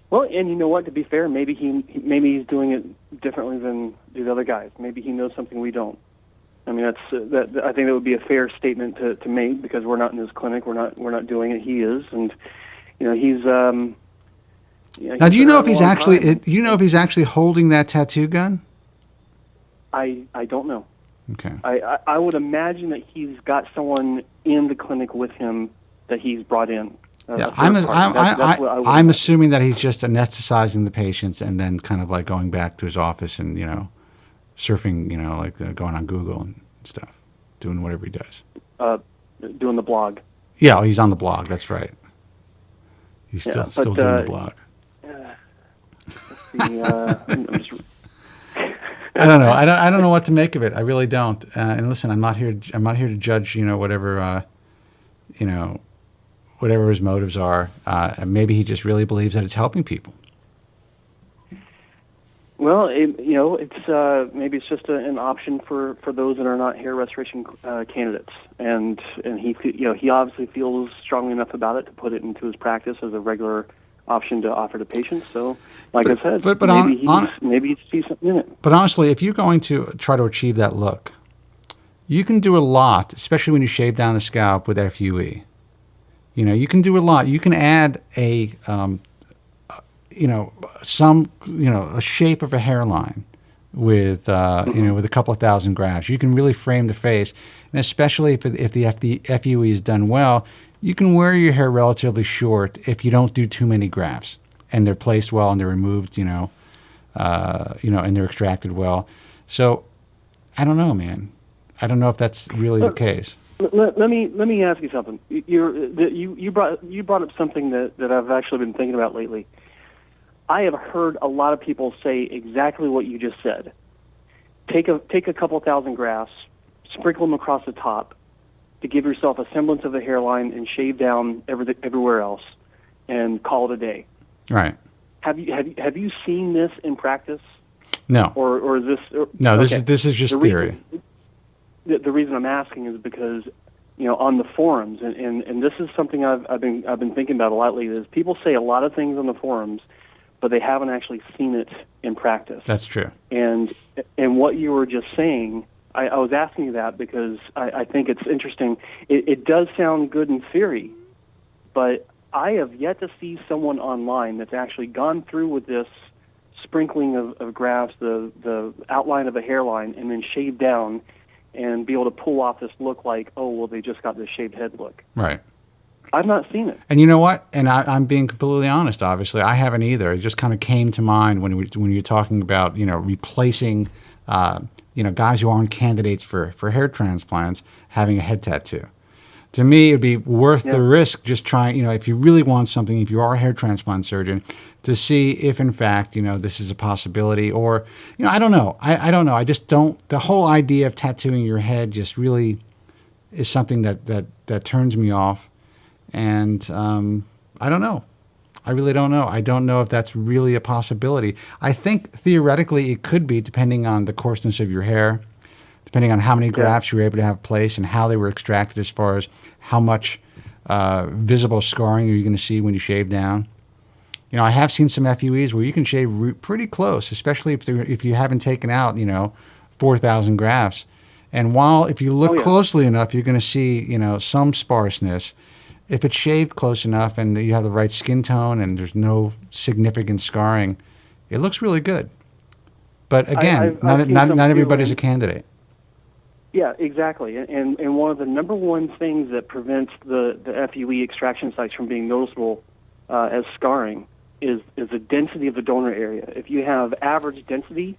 Well, and you know what? To be fair, maybe he's doing it differently than these other guys. Maybe he knows something we don't. I mean, I think that would be a fair statement to make, because we're not in his clinic. We're not doing it. He is, and he's. Now, do you know if he's actually holding that tattoo gun? I don't know. Okay. I would imagine that he's got someone in the clinic with him that he's brought in. Yeah, I'm assuming that he's just anesthetizing the patients and then kind of like going back to his office and surfing, like going on Google and stuff, doing whatever he does. Doing the blog. Yeah, he's on the blog. That's right. He's still doing the blog. I don't know. I don't know what to make of it. I really don't. And listen, I'm not here to judge. Whatever his motives are. Maybe he just really believes that it's helping people. Well, it's maybe it's just an option for those that are not hair restoration candidates, and he obviously feels strongly enough about it to put it into his practice as a regular option to offer to patients. So, I said, maybe he sees something in it. But honestly, if you're going to try to achieve that look, you can do a lot, especially when you shave down the scalp with FUE. You can do a lot. You can add a shape of a hairline with with a couple of thousand grafts. You can really frame the face, and especially if the FUE is done well, you can wear your hair relatively short if you don't do too many grafts, and they're placed well and they're removed, and they're extracted well. So, I don't know, man. I don't know if that's really the case. Let me ask you something. You brought up something that I've actually been thinking about lately. I have heard a lot of people say exactly what you just said. Take a couple thousand grafts, sprinkle them across the top to give yourself a semblance of a hairline, and shave down everywhere else, and call it a day. Right. Have you seen this in practice? No. Or is this? No. Okay. This is just theory. The reason I'm asking is because on the forums, and this is something I've been thinking about a lot lately. Is people say a lot of things on the forums, but they haven't actually seen it in practice. That's true. And what you were just saying, I was asking you that because I think it's interesting. It does sound good in theory, but I have yet to see someone online that's actually gone through with this sprinkling of grafts, the outline of a hairline, and then shaved down and be able to pull off this look like, oh, well, they just got this shaved head look. Right. I've not seen it. And you know what? And I'm being completely honest, obviously. I haven't either. It just kind of came to mind when you're talking about, replacing, guys who aren't candidates for hair transplants having a head tattoo. To me, it would be worth the risk just trying, if you really want something, if you are a hair transplant surgeon, to see if, in fact, this is a possibility. Or, I don't know. I don't know. I just don't. The whole idea of tattooing your head just really is something that turns me off. And I don't know. I really don't know. I don't know if that's really a possibility. I think theoretically it could be, depending on the coarseness of your hair, depending on how many grafts you were able to have placed and how they were extracted, as far as how much visible scarring are you going to see when you shave down. I have seen some FUEs where you can shave pretty close, especially if you haven't taken out 4,000 grafts. And if you look closely enough, you're going to see some sparseness. If it's shaved close enough and you have the right skin tone and there's no significant scarring, it looks really good. But again, not everybody's a candidate. Yeah, exactly. And one of the number one things that prevents the FUE extraction sites from being noticeable as scarring is the density of the donor area. If you have average density,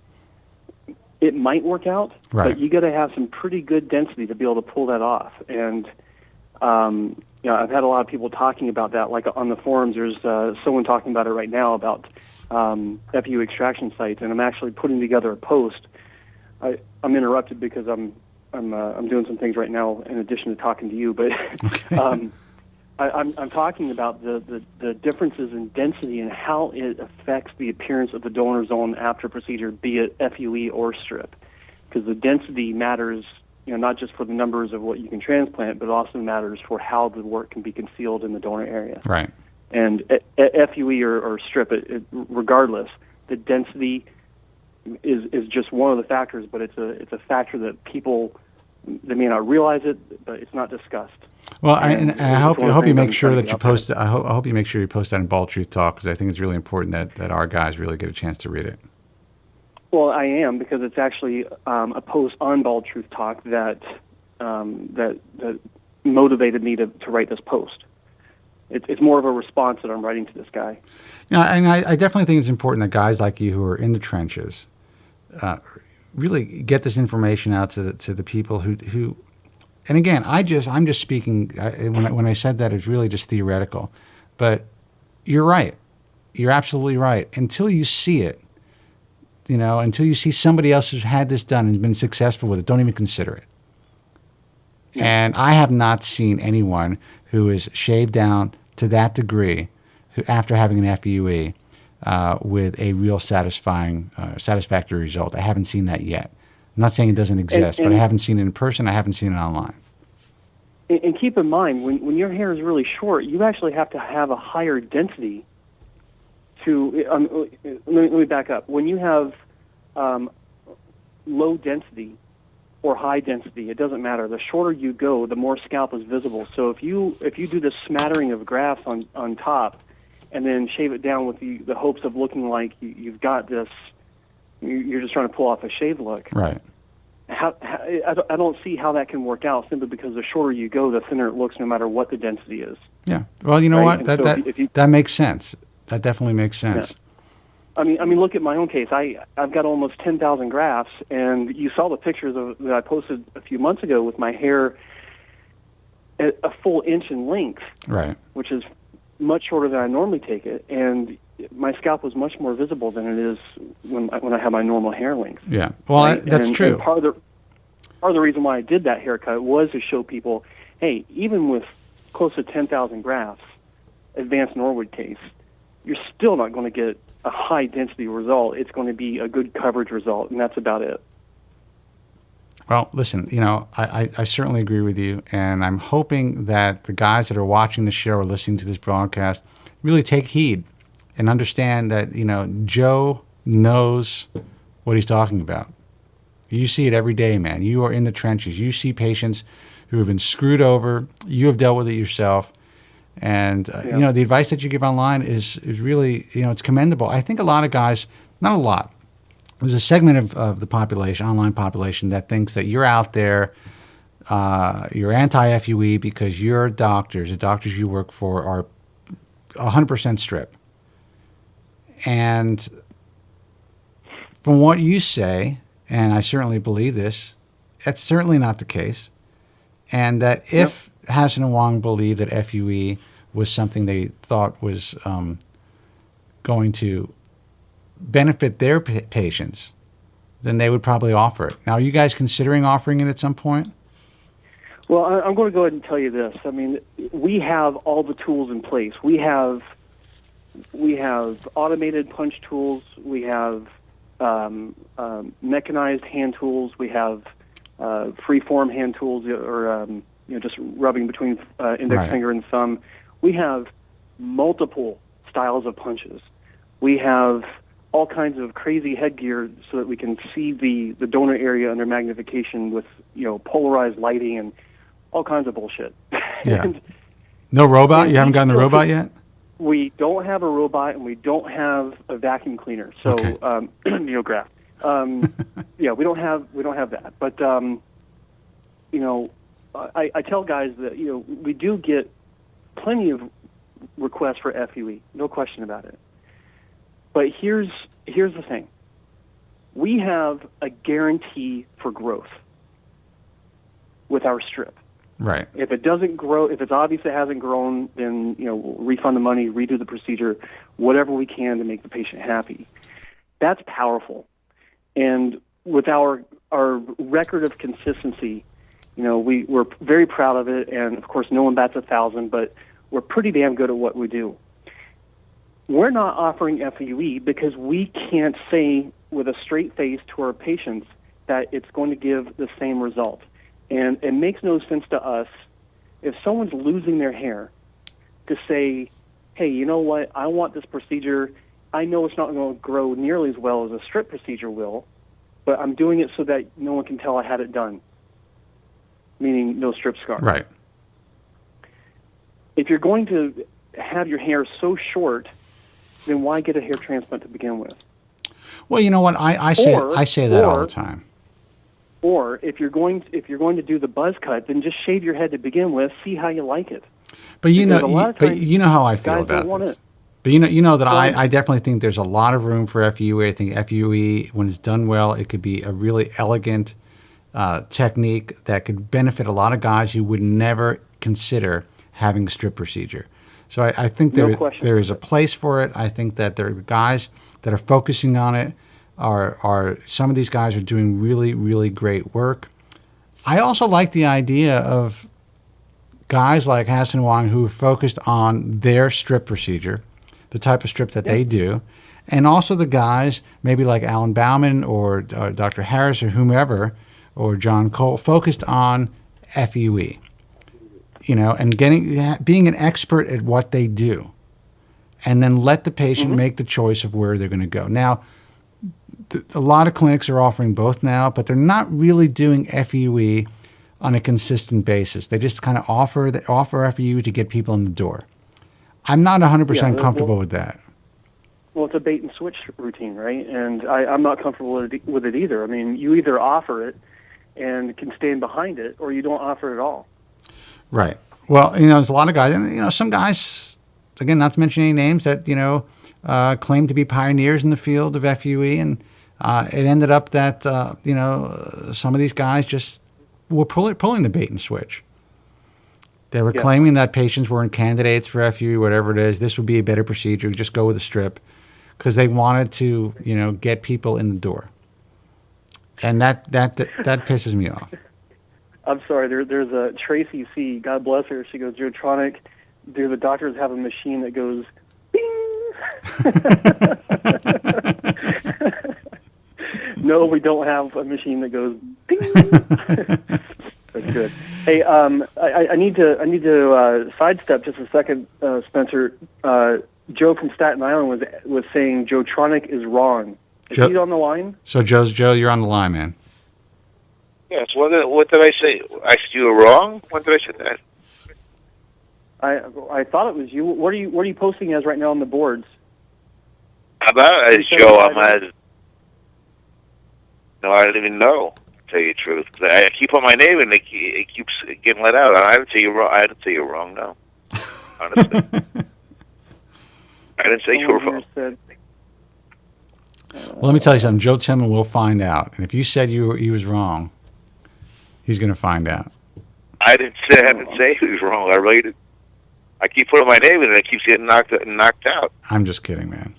it might work out, but you got to have some pretty good density to be able to pull that off. And I've had a lot of people talking about that. Like on the forums, there's someone talking about it right now about FUE extraction sites, and I'm actually putting together a post. I'm interrupted because I'm doing some things right now in addition to talking to you, but I'm talking about the differences in density and how it affects the appearance of the donor zone after procedure, be it FUE or strip, because the density matters. Not just for the numbers of what you can transplant, but also matters for how the work can be concealed in the donor area. Right. And FUE or strip, regardless, the density is just one of the factors, but it's a factor that people, they may not realize it, but it's not discussed. Well, I hope you make sure that you post. I hope you make sure you post that in Bald Truth Talk, because I think it's really important that our guys really get a chance to read it. Well, I am, because it's actually a post on Bald Truth Talk that motivated me to write this post. It's more of a response that I'm writing to this guy. And I definitely think it's important that guys like you who are in the trenches really get this information out to the people who. And again, I'm just speaking. When I said that, it's really just theoretical, but you're right. You're absolutely right. Until you see it. Until you see somebody else who's had this done and been successful with it, don't even consider it. Yeah. And I have not seen anyone who is shaved down to that degree after having an FUE with a real satisfactory result. I haven't seen that yet. I'm not saying it doesn't exist, but I haven't seen it in person. I haven't seen it online. And keep in mind, when your hair is really short, you actually have to have a higher density to, let me back up. When you have low density or high density, it doesn't matter. The shorter you go, the more scalp is visible. So if you do this smattering of grafts on top and then shave it down with the hopes of looking like you've got this You're just trying to pull off a shave look. Right. I don't see how that can work out simply because the shorter you go, the thinner it looks no matter what the density is. Yeah. Well, you know Right? what? And so That makes sense. That definitely makes sense. I mean, look at my own case. I've got almost 10,000 grafts, and you saw the pictures that I posted a few months ago with my hair at a full inch in length, Right. which is much shorter than I normally take it, and my scalp was much more visible than it is when I have my normal hair length. Yeah. Well, Right? that's And true. part of the reason why I did that haircut was to show people, hey, even with close to 10,000 grafts, advanced Norwood case, you're still not going to get a high density result. It's going to be a good coverage result, and that's about it. Well, listen, I certainly agree with you, and I'm hoping that the guys that are watching the show or listening to this broadcast really take heed and understand that, Joe knows what he's talking about. You see it every day, man. You are in the trenches. You see patients who have been screwed over. You have dealt with it yourself. And, the advice that you give online is really, it's commendable. I think a lot of guys, not a lot, there's a segment of the population, online population, that thinks that you're out there, you're anti-FUE because your doctors, the doctors you work for, are 100% strip. And from what you say, and I certainly believe this, that's certainly not the case. And that if Hassan and Wong believed that FUE was something they thought was going to benefit their patients, then they would probably offer it. Now, are you guys considering offering it at some point? Well, I'm going to go ahead and tell you this. I mean, we have all the tools in place. We have automated punch tools. We have mechanized hand tools. We have free-form hand tools, or just rubbing between index finger and thumb. We have multiple styles of punches. We have all kinds of crazy headgear so that we can see the donor area under magnification with polarized lighting and all kinds of bullshit. Yeah. No robot? You haven't gotten the robot yet? We don't have a robot, and we don't have a vacuum cleaner. So, graft. We don't have that. But I tell guys that we do get plenty of requests for FUE, no question about it. But here's the thing: we have a guarantee for growth with our strip. Right. If it doesn't grow, if it's obvious it hasn't grown, then we'll refund the money, redo the procedure, whatever we can to make the patient happy. That's powerful. And with our record of consistency, we're very proud of it. And of course, no one bats 1,000, but we're pretty damn good at what we do. We're not offering FUE because we can't say with a straight face to our patients that it's going to give the same result. And it makes no sense to us if someone's losing their hair to say, hey, you know what, I want this procedure. I know it's not going to grow nearly as well as a strip procedure will, but I'm doing it so that no one can tell I had it done, meaning no strip scar. Right. If you're going to have your hair so short, then why get a hair transplant to begin with? Well, you know what? I say that all the time. Or if you're going to do the buzz cut, then just shave your head to begin with. See how you like it. But you know how I feel guys about don't want this. it. But you know that I definitely think there's a lot of room for FUE. I think FUE, when it's done well, it could be a really elegant technique that could benefit a lot of guys who would never consider having a strip procedure. So I think there is a place for it. I think that there are guys that are focusing on it. Are some of these guys are doing really, really great work. I also like the idea of guys like Hassan Wong who are focused on their strip procedure, the type of strip that they do, and also the guys maybe like Alan Bauman or Dr. Harris or whomever, or John Cole, focused on FUE, and being an expert at what they do, and then let the patient make the choice of where they're going to go. Now, a lot of clinics are offering both now, but they're not really doing FUE on a consistent basis. They just kind of offer FUE to get people in the door. I'm not 100% comfortable with that. Well, it's a bait and switch routine, right? And I'm not comfortable with it either. I mean, you either offer it and can stand behind it, or you don't offer it at all. Right. Well, there's a lot of guys, and some guys, again, not to mention any names, that claim to be pioneers in the field of FUE, and it ended up that some of these guys just were pulling the bait and switch. They were claiming that patients weren't candidates for FUE, whatever it is. This would be a better procedure. Just go with a strip, because they wanted to, get people in the door, and that pisses me off. I'm sorry. There's a Tracy C. God bless her. She goes, Jotronic. Do the doctors have a machine that goes bing? No, we don't have a machine that goes bing. That's good. Hey, I need to sidestep just a second, Spencer. Joe from Staten Island was saying Jotronic is wrong. Is he on the line? So Joe, you're on the line, man. Yes. What did I say? I said you were wrong. When did I say that? I thought it was you. What are you posting as right now on the boards? About it, Joe. No, I didn't even know. To tell you the truth, I keep on my name and it keeps getting let out. I didn't tell you wrong. I didn't tell you wrong. No, honestly, I didn't say you were wrong. Well, let me tell you something. Joe Tillman will find out, and if you said he was wrong, he's going to find out. I didn't say he was wrong. I really did. I keep putting my name in and it keeps getting knocked out. I'm just kidding, man.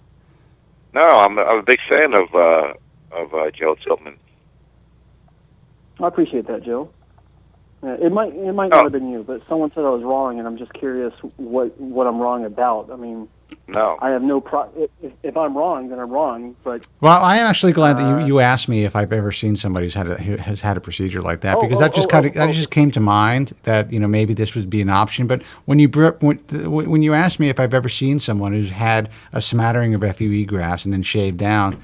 No, I'm a big fan of Joe Tillman. I appreciate that, Joe. It might not have been you, but someone said I was wrong, and I'm just curious what I'm wrong about. I mean, no, I have no if I'm wrong, then I'm wrong. But I am actually glad that you asked me if I've ever seen somebody who has had a procedure like that, because that just came to mind that maybe this would be an option. But when you asked me if I've ever seen someone who's had a smattering of FUE grafts and then shaved down,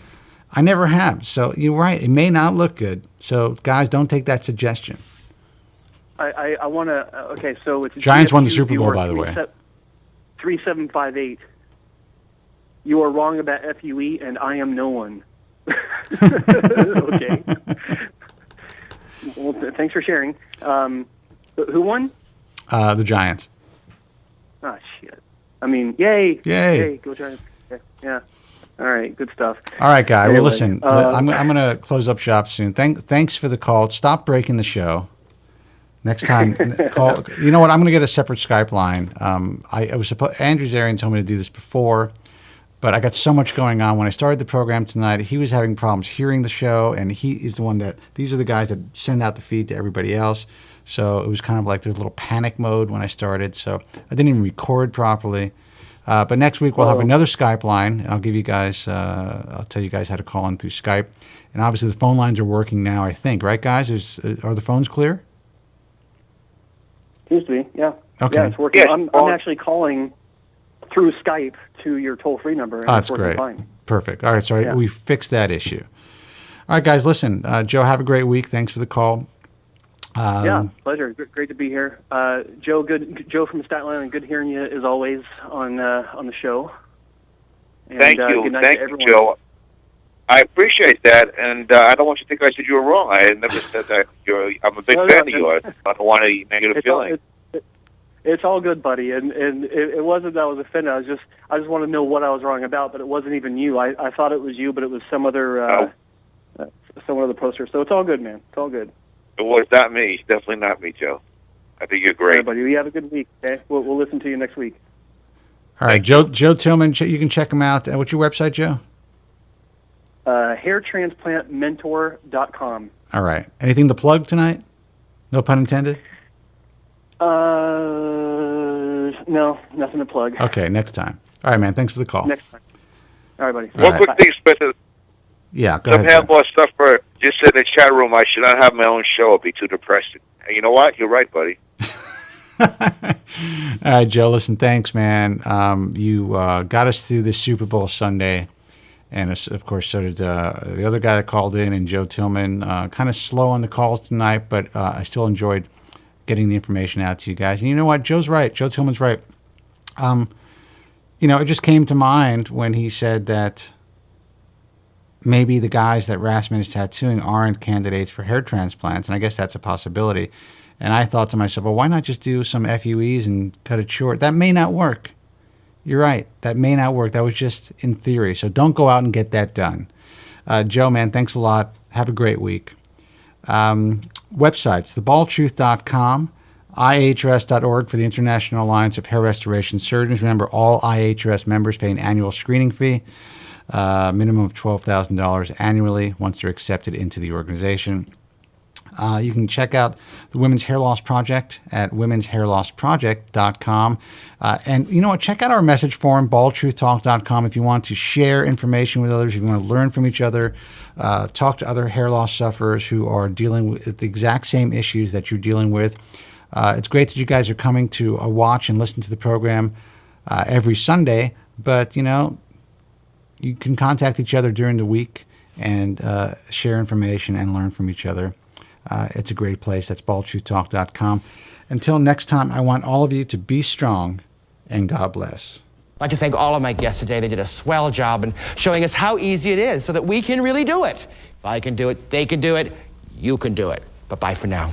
I never have. So you're right; it may not look good. So guys, don't take that suggestion. I want to. Okay, so it's Giants won the Super Bowl, by the way. 3758. You are wrong about FUE, and I am no one. Okay. Well, thanks for sharing. Who won? The Giants. Oh, shit. I mean, yay. Yay. Go Giants. Yeah. All right, good stuff. All right, guy. Anyway, Well, listen, I'm going to close up shop soon. Thanks for the call. Stop breaking the show. Next time, call. You know what? I'm going to get a separate Skype line. I was Andrew Zarian told me to do this before, but I got so much going on. When I started the program tonight, he was having problems hearing the show, and he is the one these are the guys that send out the feed to everybody else. So it was kind of like there's a little panic mode when I started. So I didn't even record properly. But next week we'll have another Skype line, and I'll give you guys. I'll tell you guys how to call in through Skype. And obviously the phone lines are working now, I think, right, guys? Are the phones clear? Seems to be, yeah. Okay. Yeah, it's working. I'm actually calling through Skype to your toll-free number, and it's working great. fine. Perfect. All right, so we fixed that issue. All right, guys, listen. Joe, have a great week. Thanks for the call. Yeah, pleasure. Great to be here. Joe from Staten Island, good hearing you as always on the show. And, Thank you. Good night Thank to you, everyone. Joe. I appreciate that, and I don't want you to think I said you were wrong. I never said that. I'm a big fan of yours. I don't want any negative feeling. It's all good, buddy. And it wasn't that I was offended. I just want to know what I was wrong about, but it wasn't even you. I thought it was you, but it was some other poster. So it's all good, man. It's all good. It was not me. Definitely not me, Joe. I think you're great. All right, buddy. You have a good week. Okay, we'll listen to you next week. All right, Joe Tillman. You can check him out. What's your website, Joe? Hairtransplantmentor.com. All right. Anything to plug tonight? No pun intended? No, nothing to plug. Okay, next time. All right, man. Thanks for the call. Next time. All right, buddy. One quick thing, Spencer. Yeah, go Some ahead. handball stuff for just said in the chat room. I should not have my own show. It'd be too depressing. And you know what? You're right, buddy. All right, Joe. Listen, thanks, man. You got us through this Super Bowl Sunday. And, of course, so did the other guy that called in, and Joe Tillman. Kind of slow on the calls tonight, but I still enjoyed getting the information out to you guys. And you know what? Joe's right. Joe Tillman's right. it just came to mind when he said that maybe the guys that Rasmussen is tattooing aren't candidates for hair transplants, and I guess that's a possibility. And I thought to myself, well, why not just do some FUEs and cut it short? That may not work. You're right. That may not work. That was just in theory. So don't go out and get that done. Joe, man, thanks a lot. Have a great week. Websites, thebaldtruth.com, IHRS.org for the International Alliance of Hair Restoration Surgeons. Remember, all IHRS members pay an annual screening fee, minimum of $12,000 annually once they're accepted into the organization. You can check out the Women's Hair Loss Project at womenshairlossproject.com. And you know what? Check out our message forum, baldtruthtalk.com, if you want to share information with others, if you want to learn from each other, talk to other hair loss sufferers who are dealing with the exact same issues that you're dealing with. It's great that you guys are coming to watch and listen to the program every Sunday, but, you can contact each other during the week and share information and learn from each other. It's a great place. That's baldtruthtalk.com. Until next time, I want all of you to be strong, and God bless. I'd like to thank all of my guests today. They did a swell job in showing us how easy it is so that we can really do it. If I can do it, they can do it, you can do it. But bye for now.